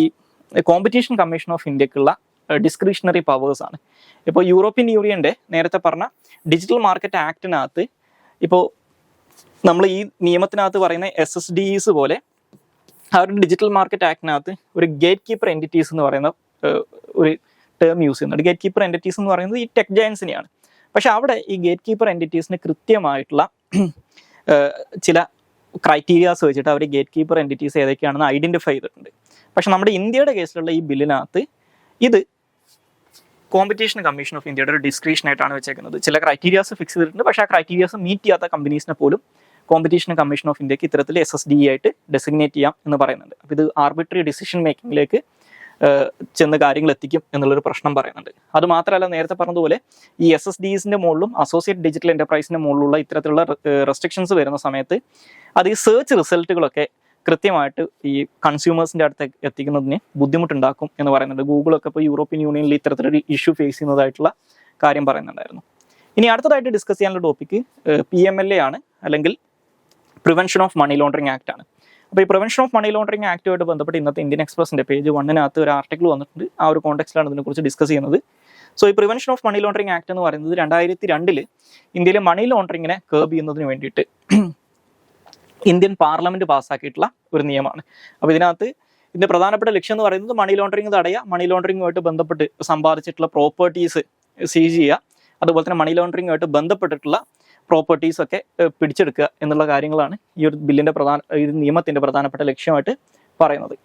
കോമ്പറ്റീഷൻ കമ്മീഷൻ ഓഫ് ഇന്ത്യക്കുള്ള ഡിസ്ക്രിഷണറി പവേഴ്സ് ആണ്. ഇപ്പോൾ യൂറോപ്യൻ യൂണിയൻ്റെ നേരത്തെ പറഞ്ഞ ഡിജിറ്റൽ മാർക്കറ്റ് ആക്ടിനകത്ത് ഇപ്പോൾ നമ്മൾ ഈ നിയമത്തിനകത്ത് പറയുന്ന SSDEs പോലെ അവരുടെ ഡിജിറ്റൽ മാർക്കറ്റ് ആക്ടിനകത്ത് ഒരു ഗേറ്റ് കീപ്പർ എൻറ്റിറ്റീസ് എന്ന് പറയുന്ന ഒരു ടേം യൂസ് ചെയ്യുന്നുണ്ട്. ഗേറ്റ് കീപ്പർ എൻറ്റിറ്റീസ് എന്ന് പറയുന്നത് ഈ ടെക് ജയൻസിനെയാണ്. പക്ഷെ അവിടെ ഈ ഗേറ്റ് കീപ്പർ എൻറ്റിറ്റീസിന് കൃത്യമായിട്ടുള്ള ചില ക്രൈറ്റീരിയാസ് വെച്ചിട്ട് അവർ ഗേറ്റ് കീപ്പർ എൻറ്റിറ്റീസ് ഏതൊക്കെയാണെന്ന് ഐഡൻറ്റിഫൈ ചെയ്തിട്ടുണ്ട്. പക്ഷെ നമ്മുടെ ഇന്ത്യയുടെ കേസിലുള്ള ഈ ബില്ലിനകത്ത് ഇത് കോമ്പറ്റീഷൻ കമ്മീഷൻ ഓഫ് ഇന്ത്യയുടെ ഒരു ഡിസ്ക്രിപ്ഷൻ ആയിട്ടാണ് വെച്ചേക്കുന്നത്. ചില ക്രൈറ്റീരിയാസ് ഫിക്സ് ചെയ്തിട്ടുണ്ട്, പക്ഷേ ആ ക്രൈറ്റീരിയാസ് മീറ്റ് ചെയ്യാത്ത കമ്പനീസിനെ പോലും കോമ്പറ്റീഷൻ കമ്മീഷൻ ഓഫ് ഇന്ത്യക്ക് ഇത്തരത്തിൽ SSDE ആയിട്ട് ഡെസിഗ്നേറ്റ് ചെയ്യാം എന്ന് പറയുന്നുണ്ട്. അപ്പോൾ ഇത് ആർബിട്രറി ഡിസിഷൻ മേക്കിങ്ങിലേക്ക് ചെന്ന് കാര്യങ്ങൾ എത്തിക്കും എന്നുള്ളൊരു പ്രശ്നം പറയുന്നുണ്ട്. അത് മാത്രമല്ല, നേരത്തെ പറഞ്ഞതുപോലെ ഈ SSDEസിൻ്റെ മുകളിലും അസോസിയേറ്റ് ഡിജിറ്റൽ എൻ്റർപ്രൈസിൻ്റെ മുകളിലുള്ള ഇത്തരത്തിലുള്ള റെസ്ട്രിക്ഷൻസ് വരുന്ന സമയത്ത് അത് ഈ സെർച്ച് റിസൾട്ടുകളൊക്കെ കൃത്യമായിട്ട് ഈ കൺസ്യൂമേഴ്സിൻ്റെ അടുത്ത് എത്തിക്കുന്നതിന് ബുദ്ധിമുട്ടുണ്ടാക്കും എന്ന് പറയുന്നുണ്ട്. ഗൂഗിളൊക്കെ ഇപ്പോൾ യൂറോപ്യൻ യൂണിയനിൽ ഇത്തരത്തിലൊരു ഇഷ്യൂ ഫേസ് ചെയ്യുന്നതായിട്ടുള്ള കാര്യം പറയുന്നുണ്ടായിരുന്നു. ഇനി അടുത്തതായിട്ട് ഡിസ്കസ് ചെയ്യാനുള്ള ടോപ്പിക്ക് PMLA ആണ്, അല്ലെങ്കിൽ prevention of money laundering act ആണ്. അപ്പോൾ ഈ പ്രിവെൻഷൻ ഓഫ് മണി ലോണ്ടറിങ് ആക്ടുമായിട്ട് ബന്ധപ്പെട്ട് ഇന്നത്തെ ഇന്ത്യൻ എക്സ്പ്രസിൻ്റെ പേജ് 1 ഒരു ആർട്ടിക്കിൾ വന്നിട്ടുണ്ട്. ആ ഒരു കോണ്ടെക്സ്റ്റിലാണ് ഇതിനെക്കുറിച്ച് ഡിസ്കസ് ചെയ്യുന്നത്. സോ ഈ prevention of money laundering act എന്ന് പറയുന്നത് 2002 ഇന്ത്യയിലെ മണി ലോണ്ടറിങ്ങിനെ കേർബ് ചെയ്യുന്നതിന് വേണ്ടിയിട്ട് ഇന്ത്യൻ പാർലമെന്റ് പാസ്സാക്കിയിട്ടുള്ള ഒരു നിയമമാണ്. അപ്പോൾ ഇതിന്റെ പ്രധാനപ്പെട്ട ലക്ഷ്യം എന്ന് പറയുന്നത് മണി ലോണ്ടറിങ് തടയുക, മണി ലോണ്ടറിങ്ങുമായിട്ട് ബന്ധപ്പെട്ട് സമ്പാദിച്ചിട്ടുള്ള പ്രോപ്പർട്ടീസ് സീസ് ചെയ്യുക, അതുപോലെ തന്നെ മണി ലോണ്ടറിങ്ങുമായിട്ട് ബന്ധപ്പെട്ടിട്ടുള്ള പ്രോപ്പർട്ടീസ് ഒക്കെ പിടിച്ചെടുക്കുക എന്നുള്ള കാര്യങ്ങളാണ് ഈ ഒരു നിയമത്തിന്റെ പ്രധാനപ്പെട്ട ലക്ഷ്യമായിട്ട് പറയുന്നത്.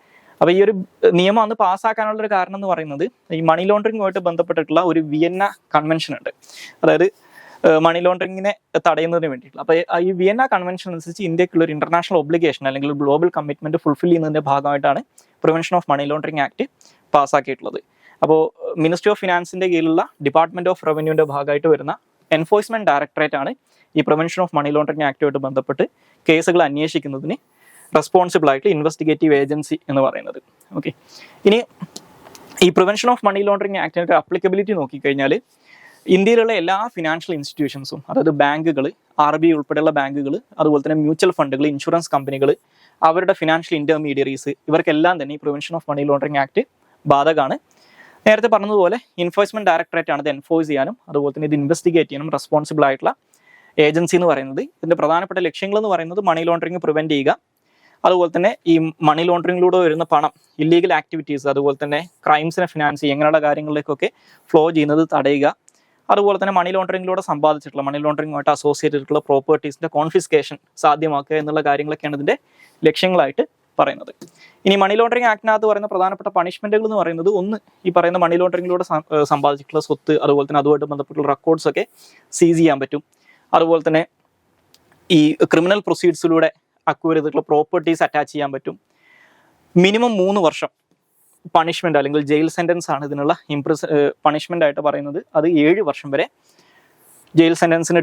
അപ്പോൾ ഈ ഒരു നിയമം അന്ന് പാസ്സാക്കാനുള്ളൊരു കാരണം എന്ന് പറയുന്നത് ഈ മണി ലോണ്ടറിങ്ങുമായിട്ട് ബന്ധപ്പെട്ടിട്ടുള്ള ഒരു വിയന്ന കൺവെൻഷൻ ഉണ്ട്. അതായത് മണി ലോണ്ടറിങ്ങിനെ തടയുന്നതിന് വേണ്ടിയിട്ടുള്ള. അപ്പോൾ ഈ വിയന്ന കൺവെൻഷൻ അനുസരിച്ച് ഇന്ത്യക്കുള്ള ഒരു ഇന്റർനാഷണൽ ഒബ്ലിഗേഷൻ അല്ലെങ്കിൽ ഗ്ലോബൽ കമ്മിറ്റ്മെന്റ് ഫുൾഫിൽ ചെയ്യുന്നതിന്റെ ഭാഗമായിട്ടാണ് prevention of money laundering act പാസ്സാക്കിയിട്ടുള്ളത്. അപ്പോൾ മിനിസ്ട്രി ഓഫ് ഫിനാൻസിന്റെ കീഴിലുള്ള ഡിപ്പാർട്ട്മെന്റ് ഓഫ് റവന്യൂവിന്റെ ഭാഗമായിട്ട് വരുന്ന എൻഫോഴ്സ്മെന്റ് ഡയറക്ടറേറ്റ് ആണ് ഈ പ്രിവെൻഷൻ ഓഫ് മണി ലോണ്ടറിങ് ആക്ടുമായിട്ട് ബന്ധപ്പെട്ട് കേസുകൾ അന്വേഷിക്കുന്നതിന് റെസ്പോൺസിബിൾ ആയിട്ട് ഇൻവെസ്റ്റിഗേറ്റീവ് ഏജൻസി എന്ന് പറയുന്നത്. ഓക്കെ, ഇനി ഈ പ്രിവെൻഷൻ ഓഫ് മണി ലോണ്ടറിങ് ആക്ടിന്റെ അപ്ലിക്കബിലിറ്റി നോക്കിക്കഴിഞ്ഞാൽ ഇന്ത്യയിലുള്ള എല്ലാ ഫിനാൻഷ്യൽ ഇൻസ്റ്റിറ്റ്യൂഷൻസും, അതായത് ബാങ്കുകൾ, RBI ഉൾപ്പെടെയുള്ള ബാങ്കുകൾ, അതുപോലെ തന്നെ മ്യൂച്വൽ ഫണ്ടുകൾ, ഇൻഷുറൻസ് കമ്പനികൾ, അവരുടെ ഫിനാൻഷ്യൽ ഇന്റർമീഡിയറീസ്, ഇവർക്കെല്ലാം തന്നെ ഈ prevention of money laundering act ബാധകമാണ്. നേരത്തെ പറഞ്ഞതുപോലെ എൻഫോഴ്സ്മെന്റ് ഡയറക്ടറേറ്റ് ആണ് ഇത് എൻഫോഴ്സ് ചെയ്യാനും അതുപോലെ തന്നെ ഇത് ഇൻവെസ്റ്റിഗേറ്റ് ചെയ്യാനും റെസ്പോൺസിബിൾ ആയിട്ടുള്ള ഏജൻസി എന്ന് പറയുന്നത്. ഇതിന്റെ പ്രധാനപ്പെട്ട ലക്ഷ്യങ്ങൾ എന്ന് പറയുന്നത് മണി ലോണ്ടറിങ് പ്രിവെന്റ് ചെയ്യുക, അതുപോലെ തന്നെ ഈ മണി ലോണ്ടറിങ്ങിലൂടെ വരുന്ന പണം ഇല്ലീഗൽ ആക്ടിവിറ്റീസ്, അതുപോലെ തന്നെ ക്രൈംസിനെ ഫിനാൻസ് ചെയ്യുക, ഇങ്ങനെയുള്ള കാര്യങ്ങളിലേക്കൊക്കെ ഫ്ലോ ചെയ്യുന്നത് തടയുക, അതുപോലെ തന്നെ മണി ലോണ്ടറിങ്ങിലൂടെ സമ്പാദിച്ചിട്ടുള്ള മണി ലോണ്ടറിങ്ങുമായിട്ട് അസോസിയേറ്റ് ചെയ്തിട്ടുള്ള പ്രോപ്പർട്ടീസിന്റെ കോൺഫിസ്കേഷൻ സാധ്യമാക്കുക എന്നുള്ള കാര്യങ്ങളൊക്കെയാണ് ഇതിന്റെ ലക്ഷ്യങ്ങളായിട്ട് പറയുന്നത്. ഇനി മണി ലോണ്ടറിങ് ആക്ടിനകത്ത് പറയുന്ന പ്രധാനപ്പെട്ട പണിഷ്മെന്റുകൾ എന്ന് പറയുന്നത്, ഒന്ന് ഈ പറയുന്ന മണി ലോണ്ടറിങ്ങിലൂടെ സമ്പാദിച്ചിട്ടുള്ള സ്വത്ത്, അതുപോലെ തന്നെ അതുമായിട്ട് ബന്ധപ്പെട്ടുള്ള റെക്കോർഡ്സ് ഒക്കെ സീസ് ചെയ്യാൻ പറ്റും. അതുപോലെ തന്നെ ഈ ക്രിമിനൽ പ്രൊസീഡ്സിലൂടെ അക്വയർ ചെയ്തിട്ടുള്ള പ്രോപ്പർട്ടീസ് അറ്റാച്ച് ചെയ്യാൻ പറ്റും. മിനിമം 3 വർഷം പണിഷ്മെന്റ് അല്ലെങ്കിൽ ജയിൽ സെന്റൻസ് ആണ് ഇതിനുള്ള പണിഷ്മെന്റ് ആയിട്ട് പറയുന്നത്. അത് 7 വർഷം വരെ ജയിൽ സെന്റൻസിന്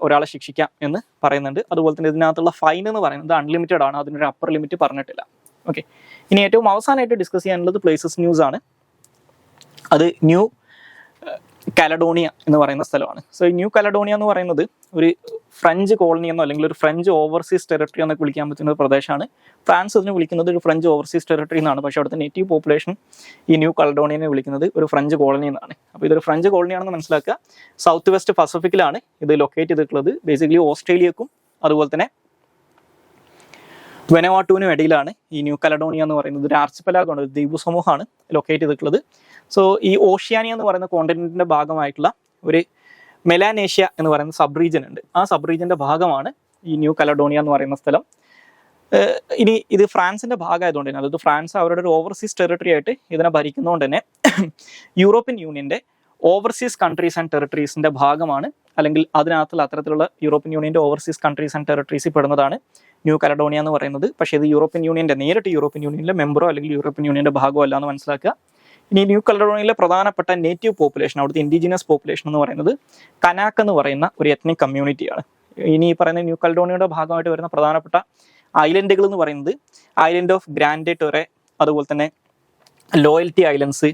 ഒരാളെ ശിക്ഷിക്കാം എന്ന് പറയുന്നുണ്ട്. അതുപോലെ തന്നെ ഇതിനകത്തുള്ള ഫൈൻ എന്ന് പറയുന്നത് അൺലിമിറ്റഡ് ആണ്, അതിനൊരു അപ്പർ ലിമിറ്റ് പറഞ്ഞിട്ടില്ല. ഓക്കെ, ഇനി ഏറ്റവും അവസാനമായിട്ട് ഡിസ്കസ് ചെയ്യാനുള്ളത് പ്ലേസസ് ന്യൂസ് ആണ്. അത് ന്യൂ കാലഡോണിയ എന്ന് പറയുന്ന സ്ഥലമാണ്. സോ ഈ ന്യൂ കാലഡോണിയ എന്ന് പറയുന്നത് ഒരു ഫ്രഞ്ച് കോളനി എന്നോ അല്ലെങ്കിൽ ഒരു ഫ്രഞ്ച് ഓവർസീസ് ടെറിട്ടറി എന്നൊക്കെ വിളിക്കാൻ പറ്റുന്ന ഒരു പ്രദേശമാണ്. ഫ്രാൻസ് ഇതിനെ വിളിക്കുന്നത് ഒരു ഫ്രഞ്ച് ഓവർസീസ് ടെറിട്ടറി എന്നാണ്. പക്ഷേ അവിടുത്തെ നേറ്റീവ് പോപ്പുലേഷൻ ഈ ന്യൂ കാലഡോണിയനെ വിളിക്കുന്നത് ഒരു ഫ്രഞ്ച് കോളനി എന്നാണ്. അപ്പോൾ ഇതൊരു ഫ്രഞ്ച് കോളനിയാണെന്ന് മനസ്സിലാക്കുക. സൗത്ത് വെസ്റ്റ് പസഫിക്കിലാണ് ഇത് ലൊക്കേറ്റ് ചെയ്തിട്ടുള്ളത്. ബേസിക്കലി ഓസ്ട്രേലിയക്കും അതുപോലെ തന്നെ വെനവാട്ടുവിനും ഇടയിലാണ് ഈ ന്യൂ കാലഡോണിയ എന്ന് പറയുന്നത്. ഒരു ആർച്ചിപ്പലാഗാണ്, ഒരു ദ്വീപ് സമൂഹമാണ് ലൊക്കേറ്റ് ചെയ്തിട്ടുള്ളത്. സോ ഈ ഓഷ്യാനിയ എന്ന് പറയുന്ന കോണ്ടിനെന്റിന്റെ ഭാഗമായിട്ടുള്ള ഒരു മെലാനേഷ്യ എന്ന് പറയുന്ന സബ് റീജിയൻ ഉണ്ട്. ആ സബ് റീജിയന്റെ ഭാഗമാണ് ഈ ന്യൂ കാലഡോണിയ എന്ന് പറയുന്ന സ്ഥലം. ഇനി ഇത് ഫ്രാൻസിന്റെ ഭാഗമായതുകൊണ്ട് തന്നെ, അതായത് ഫ്രാൻസ് അവരുടെ ഒരു ഓവർസീസ് ടെറിട്ടറി ആയിട്ട് ഇതിനെ ഭരിക്കുന്നതുകൊണ്ട് തന്നെ യൂറോപ്യൻ യൂണിയന്റെ ഓവർസീസ് കൺട്രീസ് ആൻഡ് ടെറിട്ടറീസിന്റെ ഭാഗമാണ്, അല്ലെങ്കിൽ അതിനകത്തുള്ള അത്തരത്തിലുള്ള യൂറോപ്യൻ യൂണിയന്റെ ഓവർസീസ് കൺട്രീസ് ആൻഡ് ടെറിട്ടറീസിൽ പെടുന്നതാണ് ന്യൂ കാലഡോണിയ എന്ന് പറയുന്നത്. പക്ഷേ ഇത് യൂറോപ്യൻ യൂണിയന്റെ നേരിട്ട് യൂറോപ്യൻ യൂണിയനിലെ മെമ്പറോ അല്ലെങ്കിൽ യൂറോപ്യൻ യൂണിയന്റെ ഭാഗമോ അല്ല എന്ന് മനസ്സിലാക്കുക. ഇനി ന്യൂ കാലഡോണിയയിലെ പ്രധാനപ്പെട്ട നേറ്റീവ് പോപ്പുലേഷൻ, അവിടുത്തെ ഇൻഡിജിനസ് പോപ്പുലേഷൻ എന്ന് പറയുന്നത് കനാക്ക് എന്ന് പറയുന്ന ഒരു എത്നിക് കമ്മ്യൂണിറ്റിയാണ്. ഇനി ഈ പറയുന്ന ന്യൂ കാലഡോണിയയുടെ ഭാഗമായിട്ട് വരുന്ന പ്രധാനപ്പെട്ട ഐലൻഡുകൾ എന്ന് പറയുന്നത് ഐലൻഡ് ഓഫ് ഗ്രാൻഡ് ടൊറെ, അതുപോലെ തന്നെ ലോയൽറ്റി ഐലൻഡ്സ്,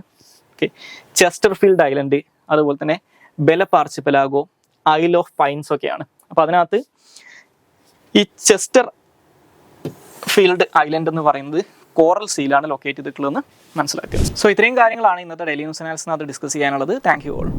ചെസ്റ്റർഫീൽഡ് ഐലൻഡ്, അതുപോലെ തന്നെ ബെലപ്പ് ആർച്ചിപ്പലാഗോ, ഐൽ ഓഫ് പൈൻസ് ഒക്കെയാണ്. അപ്പോൾ അതിനകത്ത് ഈ ചെസ്റ്റർ ഫീൽഡ് ഐലൻഡ് എന്ന് പറയുന്നത് കോറൽ സീലാണ് ലൊക്കേറ്റ് ചെയ്തിട്ടുള്ളതെന്ന് മനസ്സിലാക്കുക. സോ ഇത്രയും കാര്യങ്ങളാണ് ഇന്നത്തെ ഡെയിലി ന്യൂസ് അനാലിസിനകത്ത് ഡിസ്കസ് ചെയ്യാനുള്ളത്. Thank you all.